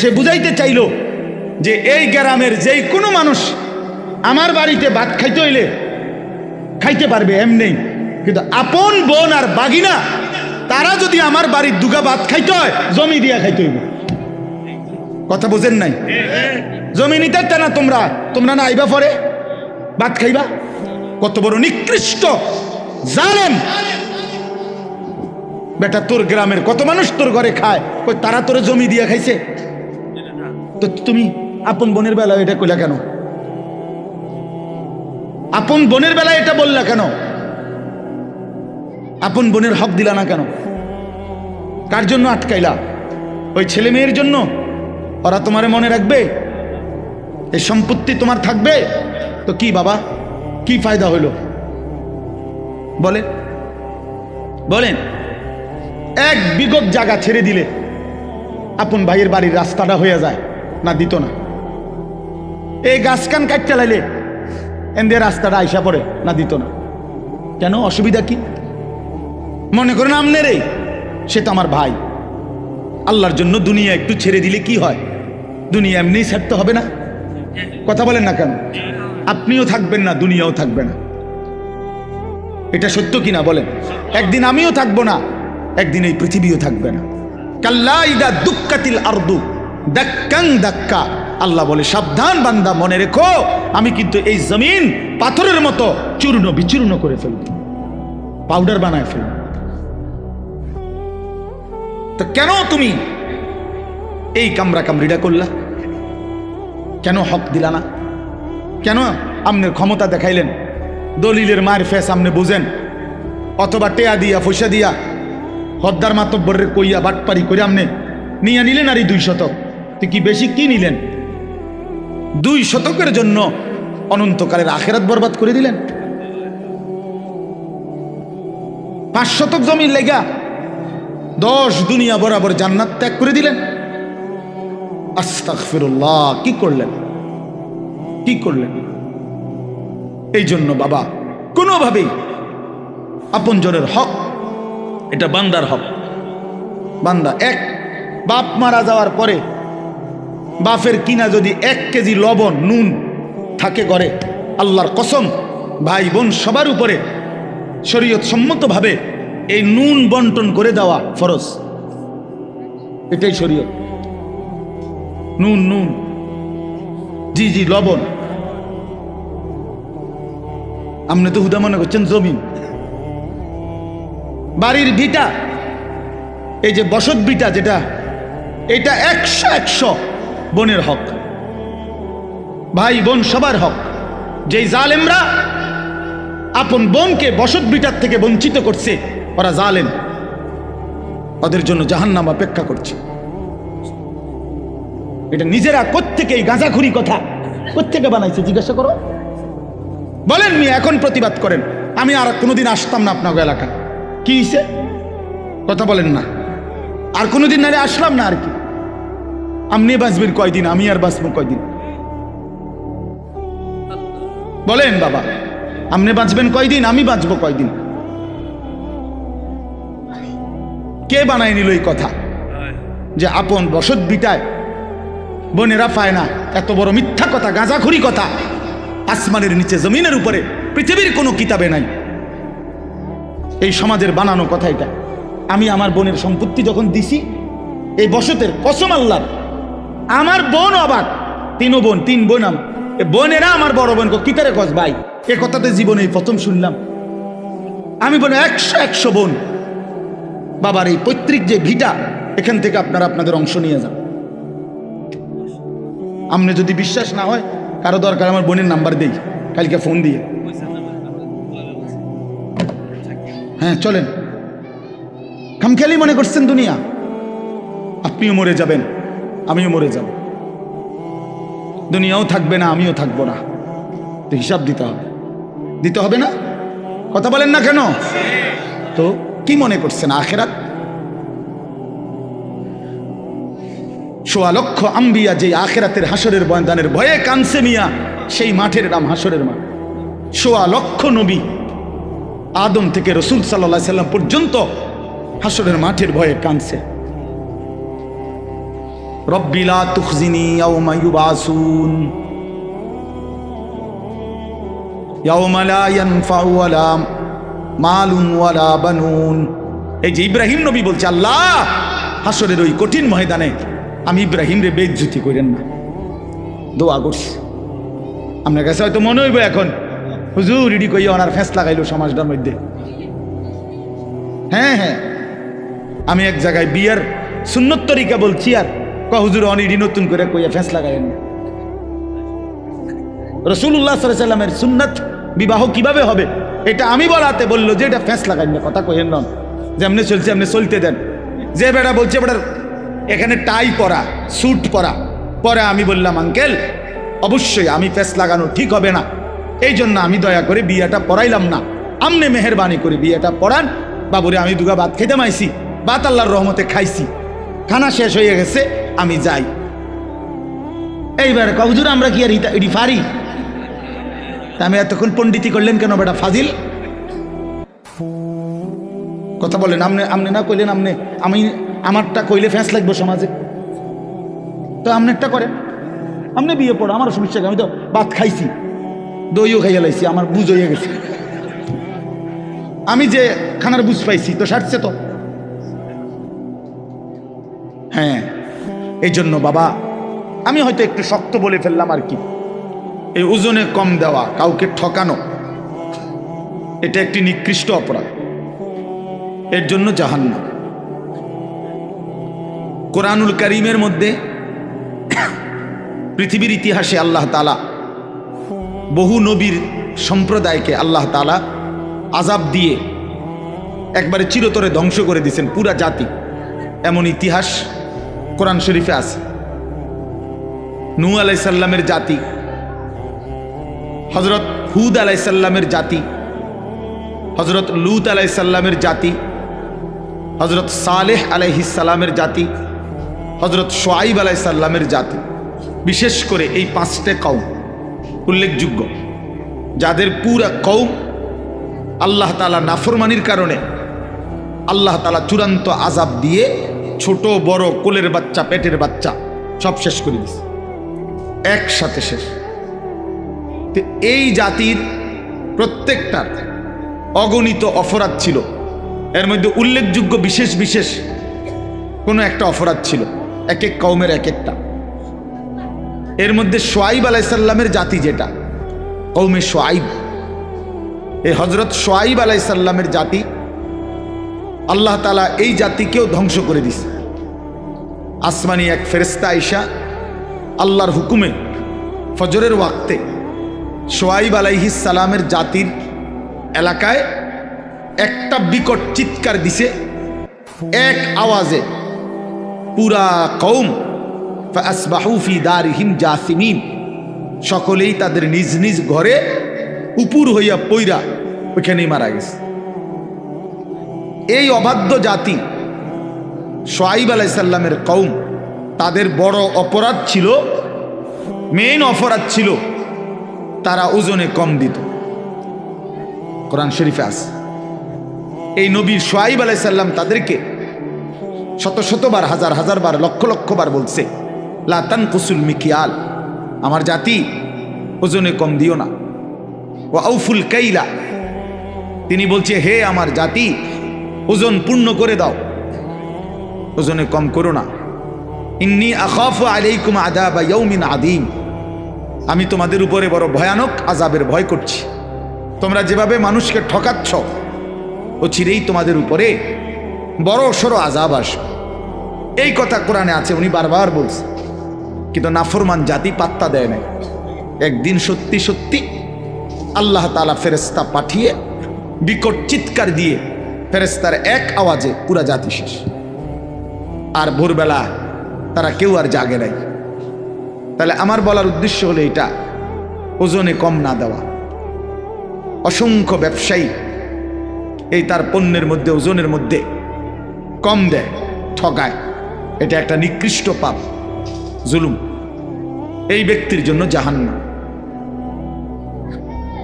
সে বুঝাইতে চাইল যে এই গ্রামের যেই কোনো মানুষ আমার বাড়িতে ভাত খাইতে হইলে খাইতে পারবে এমনি, কিন্তু আপন বোন আর বাগিনা তারা যদি আমার বাড়ির দুগা ভাত খাইতে হয় জমি দিয়া খাইতে হইব। কথা বুঝেন নাই? জমি নিতে না তোমরা তোমরা না আইবা পরে ভাত খাইবা? কত বড় নিকৃষ্ট জালেম বেটা! তোর গ্রামের কত মানুষ তোর ঘরে খায়, তারা তোর জমি দিয়া খাইছে? তো তুমি আপন বোনের বেলায় এটা কইলা কেন? আপন বোনের বেলায় এটা বললা কেন? আপন বোনের হক দিলা না কেন? কার জন্য আটকাইলা? ওই ছেলে মেয়ের জন্য? ওরা তোমারে মনে রাখবে? এই সম্পত্তি তোমার থাকবে? তো কি বাবা, কি ফায়দা হইল বলেন? বলেন, এক বিগত জায়গা ছেড়ে দিলে আপন ভাইয়ের বাড়ির রাস্তাটা হয়ে যায় না? দিত না? এই গাছ কান কাটতে লাইলে এমনি রাস্তাটা আইসা পড়ে না? দিত না? কেন? অসুবিধা কি? মনে করেন আমনে রে, সে তো আমার ভাই, আল্লাহর জন্য দুনিয়া একটু ছেড়ে দিলে কি হয়? দুনিয়া এমনি ছাড়তে হবে না? কথা বলেন না কেন? আপনিও থাকবেন না, দুনিয়াও থাকবে না। এটা সত্য কিনা বলেন? একদিন আমিও থাকবো না, একদিন এই পৃথিবীও থাকবে না। কাল্লা ইদা দুক্কাতিল আরদু দাক্কাং দাক্কা। আল্লাহ বলে, সাবধান বান্দা, মনে রেখো আমি কিন্তু এই জমিন পাথরের মতো চূর্ণ বিচূর্ণ করে ফেলব, পাউডার বানায় ফেলব। তো কেন তুমি এই কামরা কামড়িটা করলা? কেন হক দিলা না? কেন আমনের ক্ষমতা দেখাইলেন? দলিলের মায়ের ফেস আমনে বুঝেন, অথবা টেয়া দিয়া পয়সা দিয়া হদ্দার মাতব্বরের কইয়া বাটপারি করে আমনে নিয়ে নিলেন আর এই 2 শতক। তো কি বেশি কি নিলেন? 2 শতকের জন্য অনন্তকালের আখেরাত বরবাদ করে দিলেন। 5 শতক জমির লেগা 10 দুনিয়া বরাবর জান্নাত ত্যাগ করে দিলেন। আস্তাগফিরুল্লাহ! কি করলেন? কি করলেন? এই জন্য বাবা, কোনোভাবেই আপনজনের হক, এটা বান্দার হক। বান্দা এক বাপ মারা যাওয়ার পরে বাপের কিনা যদি 1 কেজি লবণ নুন থাকে ঘরে, আল্লাহর কসম ভাই বোন সবার উপরে শরীয়ত সম্মতভাবে এই নুন বন্টন করে দেওয়া ফরজ। এটাই শরীয়ত। নুন নুন জি জি লবণ। আপনি তো হুদা মনে করছেন জমিন। বাড়ির ভিটা, এই যে বসত ভিটা যেটা, এটা 100 বোনের হক, ভাই বোন সবার হক। যেই জালেমরা আপন বোনকে বসত ভিটার থেকে বঞ্চিত করছে, ওরা জালেম, ওদের জন্য জাহান্নাম অপেক্ষা করছে। এটা নিজেরা কোত্থেকে এই গাঁজাখুরি কথা কোত্থেকে বানাইছে জিজ্ঞাসা করো। বলেন মিয়া, এখন প্রতিবাদ করেন। আমি আর কোনোদিন আসতাম না আপনার এলাকা। কি হইছে? কথা বলেন না। আর কোনোদিন নারে আসলাম না। আর কি? আপনি বাঁচবেন কয়দিন, আমি আর বাঁচবো কয়দিন? বলেন বাবা, আপনি বাঁচবেন কয়দিন, আমি বাঁচবো কয়দিন? কে বানায় নিল এই কথা যে আপন বসত বিটায় বোনেরা পায় না? এত বড় মিথ্যা কথা, গাঁজাখুরি কথা। আসমানের নিচে জমিনের উপরে পৃথিবীর কোনো কিতাবে নাই। এই সমাজের বানানো কথা এটা। আমি আমার বোনের সম্পত্তি যখন দিছি, এই বসতের কসম আল্লাহ, আমার বোন অবাক। 3 বোন, 3 বোন। বোনেরা আমার বড় বোন কিতারে কস ভাই, এ কথাতে জীবনে প্রথম শুনলাম। আমি বলি 100 বোন। বাবার এই পৈতৃক যে ভিটা, এখান থেকে আপনারা আপনাদের অংশ নিয়ে যান। আপনি যদি বিশ্বাস না হয়, কারো দরকার আমার বোনের নাম্বার দেই, কালকে ফোন দিয়ে। হ্যাঁ চলেন। খামখেয়ালি মনে করছেন দুনিয়া? আপনিও মরে যাবেন, আমিও মরে যাব। দুনিয়াও থাকবে না, আমিও থাকবো না। তো হিসাব দিতে হবে, দিতে হবে না? কথা বলেন না কেন? তো কি মনে করছেন আখেরাত? 1.25 লক্ষ আম্বিয়া যে আখেরাতের হাসরের ময়দানের ভয়ে কানছে মিয়া, সেই মাঠের নাম হাসরের মাঠ। 1.25 লক্ষ নবী, আদম থেকে রসুল সাল্লাল্লাহু আলাইহি সাল্লাম পর্যন্ত হাসরের মাঠের ভয়ে কানছে। রব্বি লা তুখজিনি ইয়াওমা ইউবাসুন ইয়াওমা লা ইয়ানফাউ ওয়ালা মালুন ওয়ালা বানুন। এই যে ইব্রাহিম নবী বলছে, আল্লাহ হাসরের ওই কঠিন ময়দানে আমি ইব্রাহিম রে বেইজ্জতি করেন না, দোয়া করছি। আপনার কাছে হয়তো মনে হইব এখন হুজুর ইডি কই ওনার ফেস লাগাইলো সমাজটার মধ্যে। হ্যাঁ হ্যাঁ, আমি এক জায়গায় বিয়ের সুন্নত তরিকা বলছি আর হুজুর অনিডি নতুন করে কইয়া ফেস লাগাইলেন। রাসূলুল্লাহ সাল্লাল্লাহু আলাইহি ওয়াসাল্লামের সুন্নাত বিবাহ কিভাবে হবে এটা আমি বলাতে বললো যে এটা ফেস লাগাইন না, কথা কইেন না, যেমনি চলছে এমনি চলতে দেন। যে বেটা বলছে বেটার এখানে টাই পরা স্যুট পরা, পরে আমি বললাম আঙ্কেল অবশ্যই আমি ফেস লাগানো ঠিক হবে না, এই জন্য আমি দয়া করে বিয়েটা পড়াইলাম না, আমনে মেহেরবানি করে বিয়েটা পড়ান। বাবুরে আমি দুগা ভাত খেতে মাইছি, ভাত আল্লাহর রহমতে খাইছি, খানা শেষ হয়ে গেছে, আমি যাই। এইবার হুজুর আমরা কি আর এটি পারি? তা আমি এতক্ষণ পণ্ডিতি করলেন কেন বেটা ফাজিল? কথা বলেন, আমনে না কইলেন, আমি আমারটা কইলে ফ্যাঁস লাগবে সমাজে, তো আমনেরটা করেন, আমনে বিয়ে পড়ো, আমার সমস্যা, আমি তো ভাত খাইছি, দইও খাইয়া লাইছি, আমার বুঝ হয়ে গেছে, আমি যে খানার বুঝ পাইছি তো সারছে তো। হ্যাঁ, এই জন্য বাবা আমি হয়তো একটু শক্ত বলে ফেললাম আর কি, এই ওজনে কম দেওয়া, কাউকে ঠকানো, এটা একটি নিকৃষ্ট অপরাধ, এর জন্য জাহান্নাম। কোরআনুল কারীমের মধ্যে পৃথিবীর ইতিহাসে আল্লাহ তাআলা বহু নবীর সম্প্রদায়কে আল্লাহ তাআলা আযাব দিয়ে একবারে চিরতরে ধ্বংস করে দিয়েছেন পুরা জাতি, এমন ইতিহাস কোরআন শরীফে আছে। নূহ আলাইহিস সালামের জাতি, হযরত হুদ আলাইহিস সালামের জাতি, হযরত লূত আলাইহিস সালামের জাতি, হযরত সালেহ আলাইহিস সালামের জাতি, হযরত শুআইব আলাইহিস সালামের জাতি, বিশেষ করে এই পাঁচটা কওম উল্লেখযোগ্য, যাদের পুরা কওম আল্লাহ তাআলা নাফরমানির কারণে আল্লাহ তাআলা চূড়ান্ত আযাব দিয়ে ছোট বড় কোলের বাচ্চা পেটের বাচ্চা সব শেষ করে দিয়েছে, একসাথে শেষ। এই জাতির প্রত্যেকটার অগণিত অপরাধ ছিল, এর মধ্যে উল্লেখযোগ্য বিশেষ বিশেষ কোনো একটা অপরাধ ছিল, এক এক কওমের এক একটা। এর মধ্যে শুআইব আলাইহিস সালামের জাতি, যেটা কওমে শুআইব, এই হযরত শুআইব আলাইহিস সালামের জাতি, আল্লাহ তাআলা এই জাতিকেও ধ্বংস করে দিয়েছে। আসমানি এক ফেরেশতা আইসা আল্লাহর হুকুমে ফজরের ওয়াক্তে শুআইব আলাইহিস সালামের জাতির এলাকায় একটা বিকট চিৎকার দিছে, এক আওয়াজে পুরা কওম ফাসবাহু ফি দারিহিম জাসিমিন, সকলেই তাদের নিজ নিজ ঘরে উপুর হইয়া পইরা ওইখানেই মারা গেছে। এই অবাধ্য জাতি শুআইব আলাইহিস সালামের কওম, তাদের বড় অপরাধ ছিল, মেইন অপরাধ ছিল তারা ওজনে কম দিত। কোরআন শরীফে আছে এই নবী শুআইব আলাইহিস সালাম তাদেরকে শত শতবার, হাজার হাজার বার, লক্ষ লক্ষ বার বলছে, লা তানকুসুল মিকিয়াল, আমার জাতি ওজনে কম দিও না, ওয়া আউফুল কাইলা, তিনি বলছে হে আমার জাতি ওজন পূর্ণ করে দাও, ওজনে কম করো না। ইন্নী আখাফু আলাইকুম আযাবা ইয়াউমিন আযীম, আমি তোমাদের উপরে বড় ভয়ানক আযাবের ভয় করছি, তোমরা যেভাবে মানুষকে ঠকাচ্ছ ও চিরেই তোমাদের উপরে বড় সড়ো আযাব আসবে। এই কথা কোরআনে আছে, উনি বারবার বলছে, কিন্তু নাফরমান জাতি পাত্তা দেয় না। একদিন সত্যি সত্যি আল্লাহ তাআলা ফেরেশতা পাঠিয়ে বিকট চিৎকার দিয়ে ফেরেশতার এক আওয়াজে পুরা জাতি শেষ। আর ভোরবেলা তারা কেউ আর জাগে নাই। তাহলে আমার বলার উদ্দেশ্য হলো এটা, ওজনে কম না দেওয়া। অসংখ্য ব্যবসায়ী এই তার পণ্যের মধ্যে ওজনের মধ্যে কম দেয়, ঠকায়, এটা একটা নিকৃষ্ট পাপ, জুলুম, এই ব্যক্তির জন্য জাহান্নাম।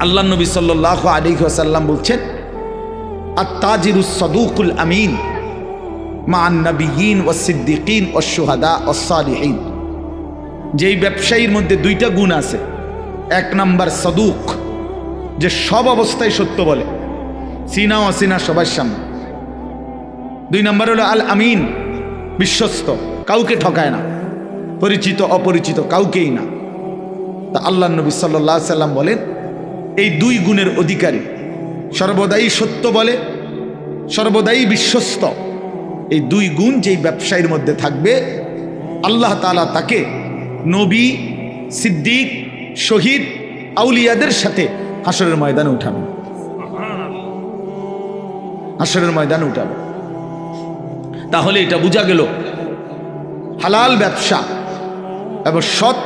আল্লাহ নবী সাল্লাল্লাহু আলাইহি ওয়াসাল্লাম বলছেন, আত-তাজিরুস সাদুকুল আমিন মা'আন নাবিয়্যিন ওয়াস সিদ্দীকিন ওয়াস শুহাদা ওয়াস সালিহিন। যেই ব্যবসায়ীর মধ্যে দুইটা গুণ আছে, এক নাম্বার সাদুক, যে সব অবস্থায় সত্য বলে, চিনা অচিনা সবার সামনে। দুই নাম্বার হলো আল আমিন, বিশ্বস্ত, কাউকে ঠকায় না, পরিচিত অপরিচিত কাউকেই না। তা আল্লাহ নবী সাল্লাল্লাহু আলাইহি সাল্লাম বলেন এই দুই গুণের অধিকারী, সর্বদাই সত্য বলে, সর্বদাই বিশ্বস্ত, এই দুই গুণ যেই ব্যবসায়ীর মধ্যে থাকবে আল্লাহ তাআলা তাকে নবী, সিদ্দিক, শহীদ, আউলিয়াদের সাথে হাসরের ময়দানে উঠাবে, হাসরের ময়দানে উঠাবে। তাহলে এটা বোঝা গেল হালাল ব্যবসা এবং সৎ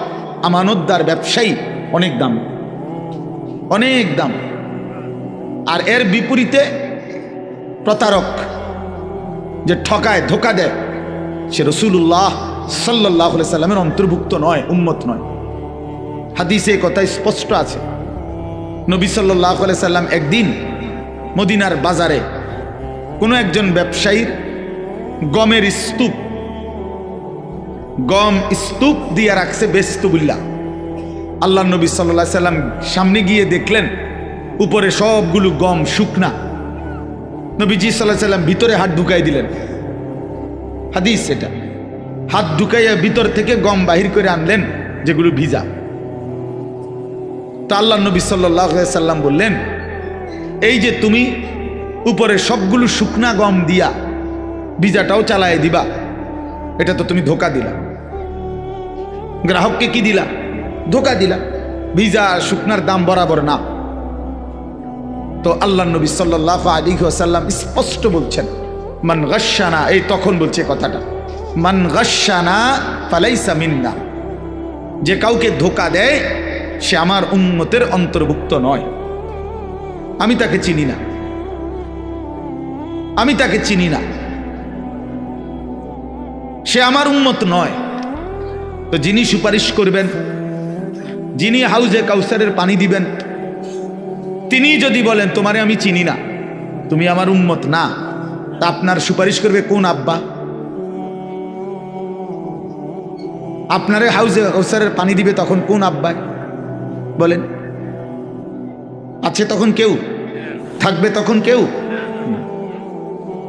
আমানতদার ব্যবসায়ী অনেক দাম, অনেক দাম। আর এর বিপরীতে প্রতারক, যে ঠকায়, ধোকা দেয়, সে রাসূলুল্লাহ সাল্লাল্লাহু আলাইহি সাল্লামের অন্তর্ভুক্ত নয়, উম্মত নয়। হাদিসে কথা স্পষ্ট আছে। নবী সাল্লাল্লাহু আলাইহি সাল্লাম একদিন মদিনার বাজারে কোনো একজন ব্যবসায়ীর গমের স্তূপ, গম স্তূপ দিয়ে রাখছে বেচতুবিল্লাহ। আল্লাহ নবী সাল্লাল্লাহু আলাইহি সাল্লাম সামনে গিয়ে দেখলেন উপরে সবগুলো গম শুকনা। নবীজি সাল্লাল্লাহু আলাইহি সাল্লাম ভিতরে হাত ঢুকাই দিলেন, হাদিস এটা, হাত ঢুকাইয়া ভিতর থেকে গম বাহির করে আনলেন যেগুলো ভিজা। তো আল্লাহ নবী সাল্লাল্লাহু আলাইহি সাল্লাম বললেন, এই যে তুমি উপরে সবগুলো শুকনা গম দিয়া ভিজাটাও চালায় দিবা, এটা তো তুমি ধোকা দিলা, গ্রাহককে কি দিলা? ধোকা দিলা। ভিজা আর শুকনার দাম বরাবর না। তো আল্লাহ নবী সাল্লাল্লাহু আলাইহি ওয়াসাল্লাম স্পষ্ট বলছেন, মান গাশশানা, এই তখন বলছে কথাটা, মান গাশশানা ফালাইসা মিন্না, যে কাউকে ধোকা দেয় সে আমার উম্মতের অন্তর্ভুক্ত নয়। আমি তাকে চিনি না, আমি তাকে চিনি না, সে আমার উম্মত নয়। তো যিনি সুপারিশ করবেন, যিনি হাউজে কাউসারের পানি দিবেন, তিনি যদি বলেন তোমারে আমি চিনি না, তুমি আমার উম্মত না, তা আপনার সুপারিশ করবে কোন আব্বা? আপনারে হাউজে কাউসারের পানি দিবে তখন কোন আব্বা বলেন? আছে তখন কেউ? থাকবে তখন কেউ?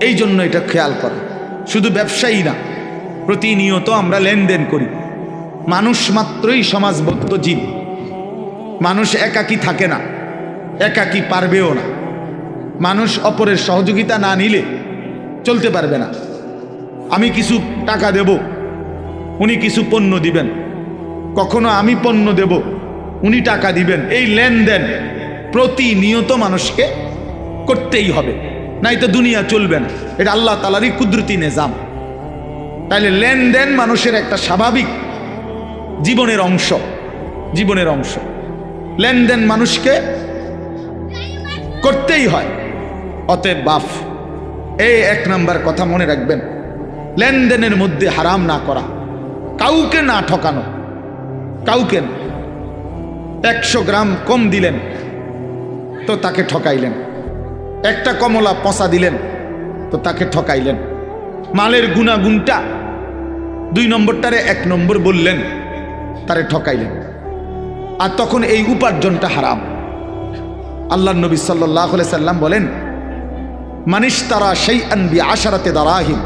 এই জন্য এটা খেয়াল করো। শুধু ব্যবসায়ী না, প্রতিনিয়ত আমরা লেনদেন করি। মানুষ মাত্রই সমাজবদ্ধ জীব, মানুষ একাকী থাকে না, একাকী পারবেও না। মানুষ অপরের সহযোগিতা না নিলে চলতে পারবে না। আমি কিছু টাকা দেব, উনি কিছু পণ্য দিবেন, কখনো আমি পণ্য দেব, উনি টাকা দিবেন। এই লেনদেন প্রতিনিয়ত মানুষকে করতেই হবে, নাই তো দুনিয়া চলবে না। এটা আল্লাহ তাআলারই কুদরতি নিজাম। তাইলে লেনদেন মানুষের একটা স্বাভাবিক জীবনের অংশ, জীবনের অংশ। লেনদেন মানুষকে করতেই হয়। অতএব বাপ, এই এক নাম্বার কথা মনে রাখবেন, লেনদেনের মধ্যে হারাম না করা, কাউকে না ঠকানো, কাউকে না। 100 গ্রাম কম দিলেন তো তাকে ঠকাইলেন, একটা কমলা পচা দিলেন তো তাকে ঠকাইলেন। মালের গুণাগুণটা 2 নম্বরটারে 1 নম্বর বললেন, তারে ঠকাইলেন। আর তখন এই উপার্জনটা হারাম। আল্লাহ নবী সাল্লাল্লাহু আলাইহি সাল্লাম বলেন, মানিশতারা শাইআন বিআশারাতি দারাহিম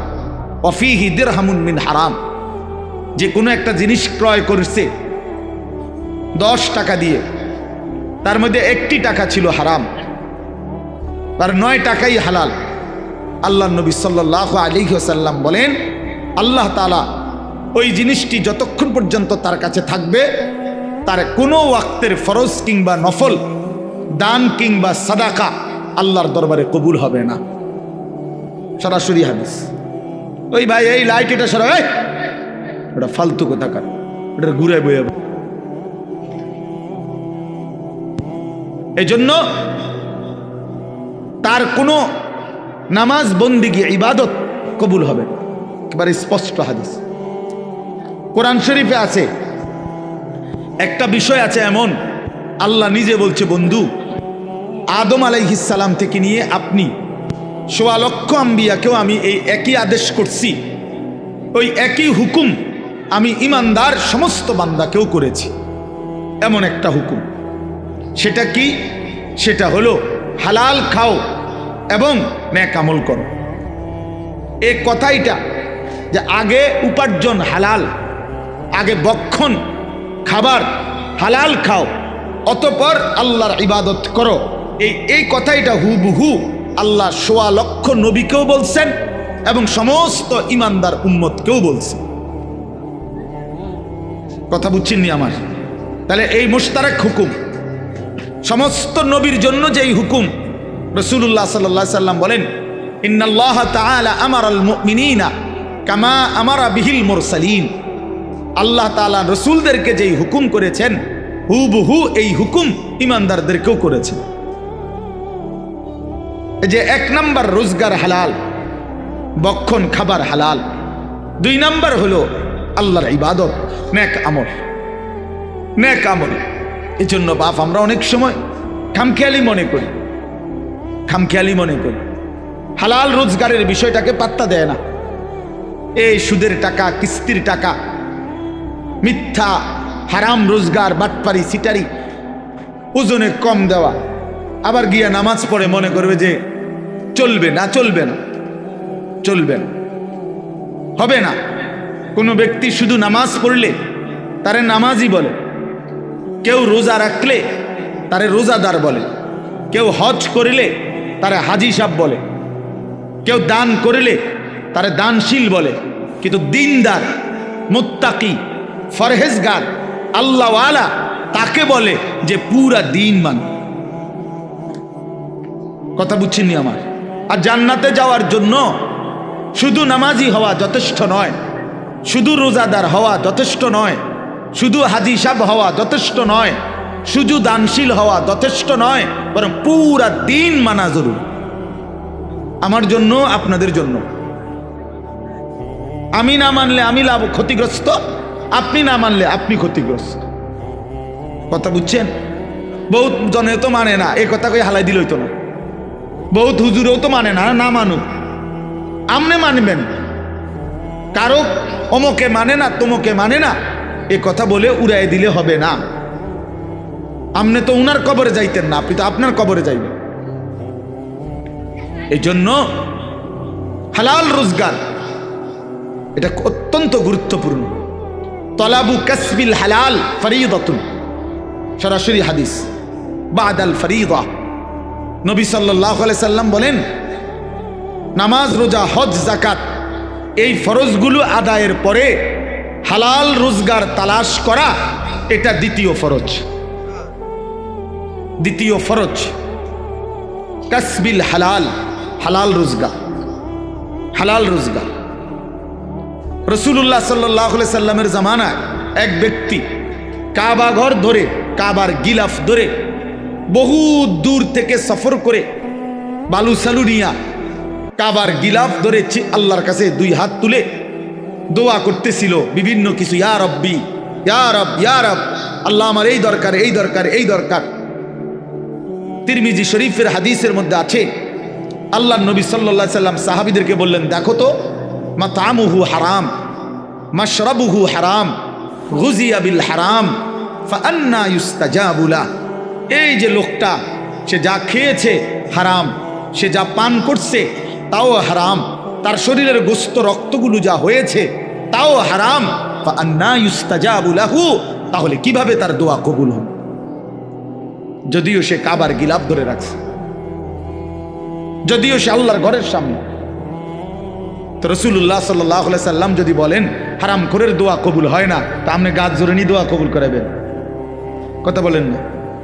ওয়া ফীহি দিরহামুন মিন হারাম, যে কোনো একটা জিনিস ক্রয় করেছে 10 টাকা দিয়ে, তার মধ্যে 1টি টাকা ছিল হারাম, আর 9 টাকাই হালাল। আল্লাহ নবী সাল্লাল্লাহু আলাইহি ওয়াসাল্লাম বলেন, আল্লাহ তাআলা ওই জিনিসটি যতক্ষণ পর্যন্ত তার কাছে থাকবে, তার কোনো ওয়াক্তের ফরজ কিংবা নফল দান কিংবা সাদাকা আল্লাহর দরবারে কবুল হবে না। সরাসরি হাদিস। ওই ভাই এই লাইট এটা সরা, ওটা ফালতু কোথাকার, ওটা ঘুরে বয়ে। এই জন্য তার কোনো নামাজ বন্দিগি ইবাদত কবুল হবে, একেবারে স্পষ্ট হাদিস। কোরআন শরীফে আছে, একটা বিষয় আছে এমন, আল্লাহ নিজে বলছে, বন্ধু আদম আলাইহিস সালাম থেকে নিয়ে আপনি সোয়া লক্ষ আম্বিয়াকেও আমি এই একই আদেশ করছি, ওই একই হুকুম আমি ইমানদার সমস্ত বান্দাকেও করেছি। এমন একটা হুকুম, সেটা কি? সেটা হলো হালাল খাও এবং নেক আমল করো। এই কথাইটা যে আগে উপার্জন হালাল, আগে বক্ষণ খাবার হালাল খাও, অতঃপর আল্লাহর ইবাদত করো, এই কথাইটা হুবহু আল্লাহ সোয়া লক্ষ নবীকেও বলছেন এবং সমস্ত ইমানদার উম্মতকেও বলছেন। কথা বুঝছেননি আমার? তাহলে এই মুশতারক হুকুম সমস্ত নবীর জন্য যেই হুকুম, রাসূলুল্লাহ সাল্লাল্লাহু আলাইহি সাল্লাম বলেন, ইন্নাল্লাহ তাআলা আমারাল মুমিনিনা কামা আমারা বিহিল মুরসালিন। আল্লাহ তাআলা রাসূলদেরকে যেই হুকুম করেছেন, হুবহু এই হুকুম ইমানদারদেরকেও করেছেন। এই যে 1 নাম্বার রোজগার হালাল, বক্ষণ খাবার হালাল। 2 নাম্বার হলো আল্লাহর ইবাদত, নেক আমল, নেক আমল। এই জন্য বাপ আমরা অনেক সময় খামখেয়ালি মনে করি, হালাল রোজগারের বিষয়টাকে পাত্তা দেয় না। এই সুদের টাকা, কিস্তির টাকা, মিথ্যা হারাম রোজগার, বাটপারি, সিটারি, ওজনে কম দেওয়া, আবার গিয়া নামাজ পড়ে মনে করবে যে চলবে না, হবে না। কোনো ব্যক্তি শুধু নামাজ পড়লে তারে নামাজি বলে, কেউ রোজা রাখলে তারে রোজাদার বলে, কেউ হজ করিলে তারে হাজি সাহেব বলে, কেউ দান করিলে তারে দানশীল বলে, কিন্তু দিনদার, মুত্তাকি, ফরহেজগার, আল্লাহওয়ালা তাকে বলে যে পুরা দিন মান। কথা বুঝছেননি আমার? আর জান্নাতে যাওয়ার জন্য শুধু নামাজি হওয়া যথেষ্ট নয়, শুধু রোজাদার হওয়া যথেষ্ট নয়, শুধু হাজি সাহেব হওয়া যথেষ্ট নয়, শুধু দানশীল হওয়া যথেষ্ট নয়, বরং পুরা দিন মানা জরুরি। আমার জন্য, আপনাদের জন্য। আমি না মানলে আমি ক্ষতিগ্রস্ত, আপনি না মানলে আপনি ক্ষতিগ্রস্ত। কথা বুঝছেন? বহুত জনে তো মানে না, এই কথা কই হালাই দিল হইতো না। বহুত হুজুরেও তো মানে না, না মানুক, আমনে মানবেন। কারো অমকে মানে না, তোমকে মানে না, এ কথা বলে উড়াই দিলে হবে না। আমনে তো উনার কবরে যাইতেন না, আপনি তো আপনার কবরে যাইবেন। এই জন্য হালাল রোজগার এটা অত্যন্ত গুরুত্বপূর্ণ। তলাবু কাসবিল হালাল ফরিদাতুন, সরাসরি হাদিস, বাদাল ফরিদা। নবী সাল্লাল্লাহু আলাইহি সাল্লাম বলেন, নামাজ, রোজা, হজ, যাকাত এই ফরজগুলো আদায়ের পরে হালাল রোজগার তালাশ করা এটা দ্বিতীয় ফরজ। দ্বিতীয় ফরজ কাসবিল হালাল, হালাল রোজগার, হালাল রোজগার। রাসূলুল্লাহ সাল্লাল্লাহু আলাইহি সাল্লামের জামানায় এক ব্যক্তি কাবা ঘর ধরে, কাবার গিলাফ ধরে বহু দূর থেকে সফর করে বালু সালু নিয়া কাবার গিলাফ ধরে আল্লাহর কাছে 2 হাত তুলে দোয়া করতেছিল বিভিন্ন কিছু, ইয়া রব্বি, ইয়া রব, ইয়া রব, আল্লাহ আমার এই দরকার, এই দরকার, এই দরকার। তিরমিজি শরীফের হাদিসের মধ্যে আছে, আল্লাহ নবী সাল্লাল্লাহু আলাইহি সাল্লাম সাহাবীদেরকে বললেন, দেখো তো, মাতামুহু হারাম, মাশরাবুহু হারাম, গুজিয়া বিল হারাম, ফাআন্না ইউস্তাজাবু লা। এই যে লোকটা, সে যা খেয়েছে হারাম, সে যা পান করছে তাও হারাম, তার শরীরের গোস্ত রক্তগুলো যা হয়েছে তাও হারাম, ফাআন্না ইউস্তাজাবু লাহু, তাহলে কিভাবে তার দোয়া কবুল হবে? যদিও সে কাবার গিলাফ ধরে রাখছে, যদিও সে আল্লাহর ঘরের সামনে। তো রাসূলুল্লাহ সাল্লাল্লাহু আলাইহি সাল্লাম যদি বলেন হারাম খোরের দোয়া কবুল হয় না, তা আপনি গাছ জোরে নি দোয়া কবুল করাবেন? কথা বলেন না?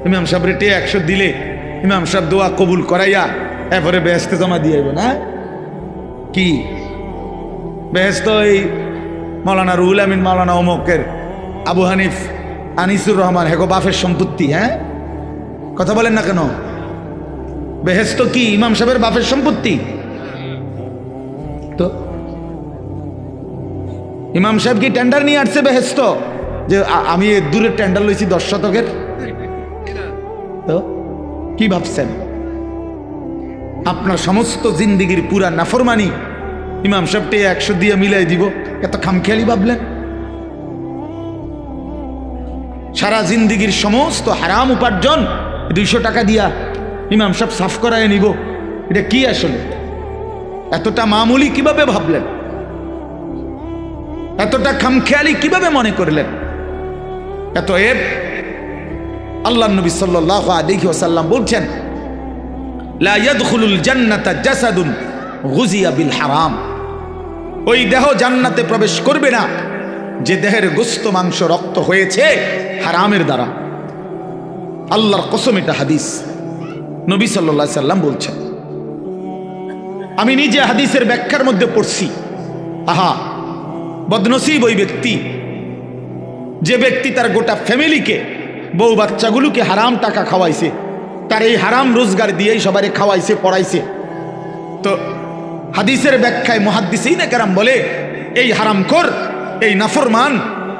ইমাম সাহেব রেটে 100 দিলে ইমাম সাহেব দোয়া কবুল করাইয়া এরপরে বেহেশতে জমা দিয়ে আইব না? কি বেহেশত এই মাওলানা রুহুল আমিন, মাওলানা অমকের, আবু হানিফ, আনিসুর রহমান, হেগো বাফের সম্পত্তি? হ্যাঁ, কথা বলেন না কেন? বেহেশত কি ইমাম সাহেবের বাপের সম্পত্তি? তো ইমাম সাহেব কি টেন্ডার নিয়ে আসছে বেহেশত, যে আমি দূরের টেন্ডার লইছি 10 শতকের? তো কি ভাবছেন? আপনার সমস্ত জিন্দিগির পুরা নাফরমানি ইমাম সাহেবটি 100 দিয়ে মিলাই দিব, এত খামখেয়ালি ভাবলেন? সারা জিন্দিগির সমস্ত হারাম উপার্জন 200 টাকা দিয়া ইমাম সাহেব সাফ করায় নিব, এটা কি আসলে? এতটা মামুলি কিভাবে ভাবলেন? এতটা খামখেয়ালি কিভাবে মনে করলেন? এত এব? আল্লাহ নবী সাল্লাল্লাহু আলাইহি ওয়াসাল্লাম বলছেন, লা ইয়াদখুলুল জান্নাতা জাসাদুন গুযিয়া বিল হারাম। ওই দেহ জান্নাতে প্রবেশ করবে না যে দেহের গোশত মাংস রক্ত হয়েছে হারামের দ্বারা। আল্লাহর কসম, এটা হাদিস, নবী সাল্লাল্লাহু আলাইহি সাল্লাম বলছেন। আমি নিজে হাদিসের ব্যাখ্যার মধ্যে পড়ছি, আহা বদনসিব ওই ব্যক্তি যে ব্যক্তি তার গোটা ফ্যামিলিকে, বউ বাচ্চাগুলোকে হারাম টাকা খাওয়াইছে, তার এই হারাম রোজগার দিয়েই সবারে খাওয়াইছে, পড়াইছে। তো হাদিসের ব্যাখ্যায় মুহাদ্দিসিনে কেরাম বলে, এই হারামখোর, এই নাফরমান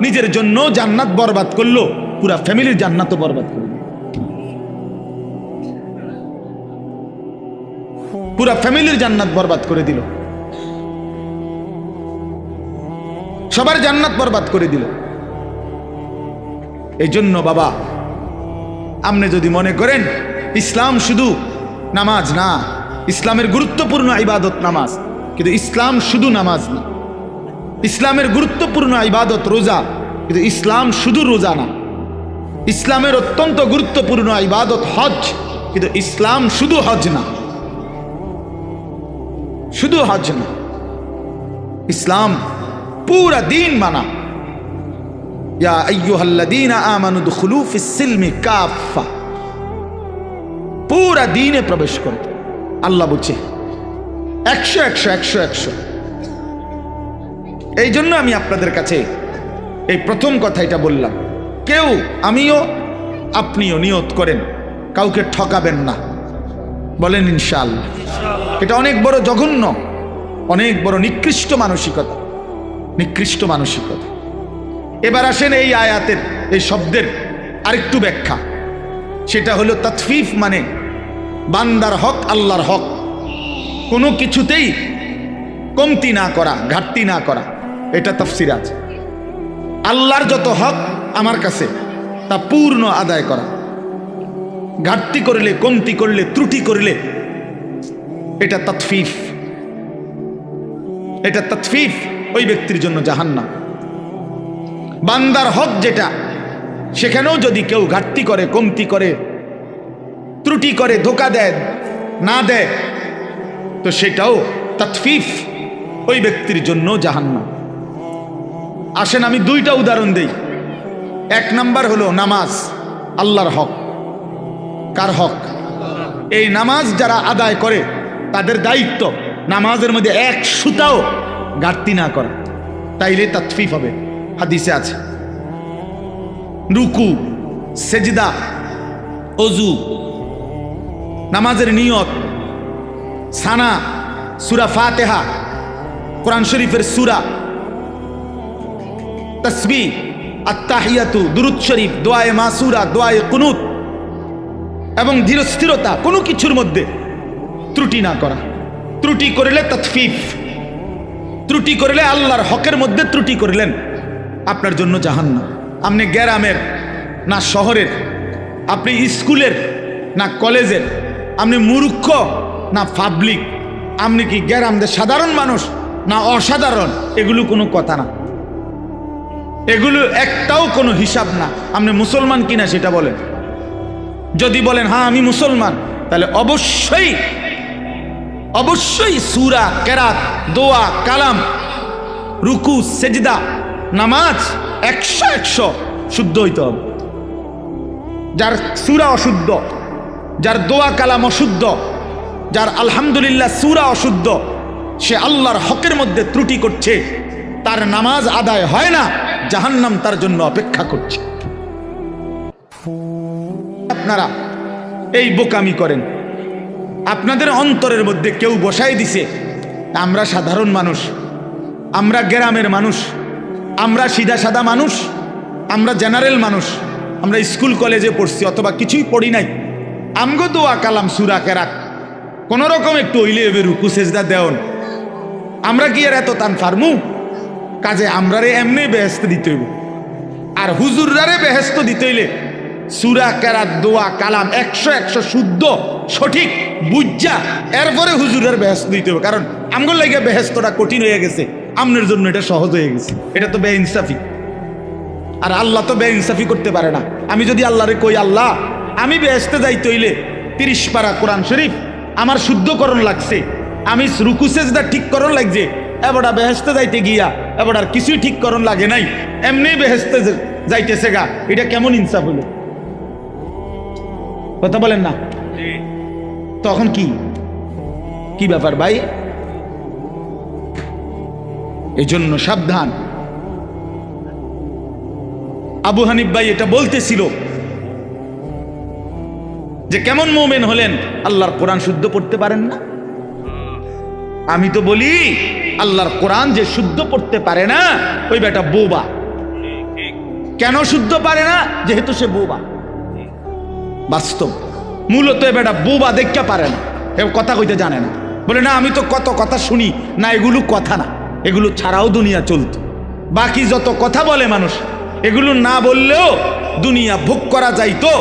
নিজের জন্য জান্নাত বরবাদ করলো, পুরা ফ্যামিলির জান্নাতও বরবাদ করলো, পুরা ফ্যামিলির জান্নাত বরবাদ করে দিল, সবার জান্নাত বরবাদ করে দিল। এই জন্য বাবা, আপনি যদি মনে করেন ইসলাম শুধু নামাজ না, ইসলামের গুরুত্বপূর্ণ ইবাদত নামাজ, কিন্তু ইসলাম শুধু নামাজ না। ইসলামের গুরুত্বপূর্ণ ইবাদত রোজা, কিন্তু ইসলাম শুধু রোজা না। ইসলামের অত্যন্ত গুরুত্বপূর্ণ ইবাদত হজ, কিন্তু ইসলাম শুধু হজ না, শুধু হজ না। ইসলাম পুরা দিন মানা। ইয়া আইয়ুহাল্লাযীনা আমানু দুখুলু ফিস সিলমি কাফা, পুরা দিনে প্রবেশ করতে আল্লাহ বলছে 100। এই জন্য আমি আপনাদের কাছে এই প্রথম কথা এটা বললাম, কেউ, আমিও আপনিও নিয়ত করেন কাউকে ঠকাবেন না, বলেন ইনশাআল্লাহ। এটা অনেক বড় জঘন্য, অনেক বড় নিকৃষ্ট মানসিকতা, নিকৃষ্ট মানসিকতা। এবার আসেন এই আয়াতের, এই শব্দের আরেকটু ব্যাখ্যা, সেটা হলো তাতফিফ, মানে বান্দার হক আল্লাহর হক কোনো কিছুতেই কমতি না করা, ঘাটতি না করা, এটা তাফসীর আছে। আল্লাহর যত হক আমার কাছে তা পূর্ণ আদায় করা, ঘাটতি করলে, কমতি করলে, ত্রুটি করলে এটা তাতফিফ, এটা তাতফিফ, ওই ব্যক্তির জন্য জাহান্নাম। বান্দার হক যেটা, সেখানেও যদি কেউ ঘাটতি করে, কমতি করে, ত্রুটি করে, ধোকা দেয়, না দেয়, তো সেটাও তাতফিফ, ওই ব্যক্তির জন্য জাহান্নাম। আসেন আমি দুইটা উদাহরণ দেই। এক নাম্বার হলো নামাজ, আল্লাহর হক। কার হক? এই নামাজ যারা আদায় করে তাদের দায়িত্ব নামাজের মধ্যে এক সুতাও ঘাটতি না করা, তাইলে তাতফিফ হবে। হাদিসে আছে রুকু, সেজদা, অজু, নামাজের নিয়ত, সানা, সূরা ফাতিহা, কোরআন শরীফের সূরা, তাসবিহ, আত্তাহিয়াতু, দুরূদ শরীফ, দোয়ায়ে মাসুরা, দোয়ায়ে কুনুত এবং ধীরস্থিরতা, কোনো কিছুর মধ্যে ত্রুটি না করা। ত্রুটি করলে তাতফিফ, ত্রুটি করলে আল্লাহর হকের মধ্যে ত্রুটি করলেন, আপনার জন্য জাহান্নাম। আপনি গ্রামের না শহরের, আপনি স্কুলের না কলেজের, আপনি মূর্খ না পাবলিক, আপনি কি গ্রামদের সাধারণ মানুষ না অসাধারণ, এগুলো কোনো কথা না, এগুলো একটাও কোনো হিসাব না। আপনি মুসলমান কিনা সেটা বলেন। যদি বলেন হ্যাঁ আমি মুসলমান, তাহলে অবশ্যই অবশ্যই সূরা, কেরাত, দোয়া, কালাম, রুকু, সেজদা, নামাজ 100 শুদ্ধ হইতে হবে। যার সূরা অশুদ্ধ, যার দোয়া কালাম অশুদ্ধ, যার আলহামদুলিল্লাহ সূরা অশুদ্ধ, সে আল্লাহর হকের মধ্যে ত্রুটি করছে, তার নামাজ আদায় হয় না, জাহান্নাম তার জন্য অপেক্ষা করছে। আপনারা এই বোকামি করেন, আপনাদের অন্তরের মধ্যে কেউ বসাই দিছে আমরা সাধারণ মানুষ, আমরা গ্রামের মানুষ, আমরা সিধা সাদা মানুষ, আমরা জেনারেল মানুষ, আমরা স্কুল কলেজে পড়ছি অথবা কিছুই পড়ি নাই, আমগো দোয়া কালাম সূরা কেরাত কোন রকম একটু হইলে এবে রুকু সেজদা দেওন। আমরা কি আর এত টান ফার্মু? কাজে আমরারে এমনি বেহেস্ত দিতে হইব। আর হুজুররারে বেহেস্ত দিতে হইলে সূরা কেরাত দোয়া কালাম 100 শুদ্ধ সঠিক বুঝা এরপরে হুজুরের বেহেস্ত দিতে হবে। কারণ আমগোর লাগে বেহেস্তটা কঠিন হয়ে গেছে, আমনের জন্য এটা সহজ হয়ে গেছে। এটা তো বেইনসাফি। আর আল্লাহ তো বেইনসাফি করতে পারে না। আমি যদি আল্লাহরে কই, আল্লাহ আমি বেহেস্তে যাইতে হইলে 30 পারা কোরআন শরীফ আমার শুদ্ধকরণ লাগছে, আমি রুকু সেজদা ঠিক করণ লাগছে, এবারটা বেহেস্তে যাইতে গিয়া এবার আর কিছুই ঠিক করণ লাগে নাই, এমনি বেহেস্তে যাইতেছে গা, এটা কেমন ইনসাফ হলো? কথা বলেন না? তখন কি ব্যাপার ভাই? এই জন্য সাবধান। আবু হানিফ ভাই এটা বলতেছিল যে কেমন মুমিন হলেন, আল্লাহর কোরআন শুদ্ধ পড়তে পারেন না। আমি তো বলি আল্লাহর কোরআন যে শুদ্ধ পড়তে পারে না ওই বেটা বোবা। কেন শুদ্ধ পারে না? যেহেতু সে বোবা। বাস্তব মূলত এ বেটা বোবা দেখা পারে না, এ কথা কইতে জানে না। বলে না আমি তো কত কথা শুনি না, এগুলো কথা না, এগুলো ছাড়াও দুনিয়া চলত। বাকি যত কথা বলে মানুষ, এগুলো না বললেও দুনিয়া ভোগ করা যাইতো।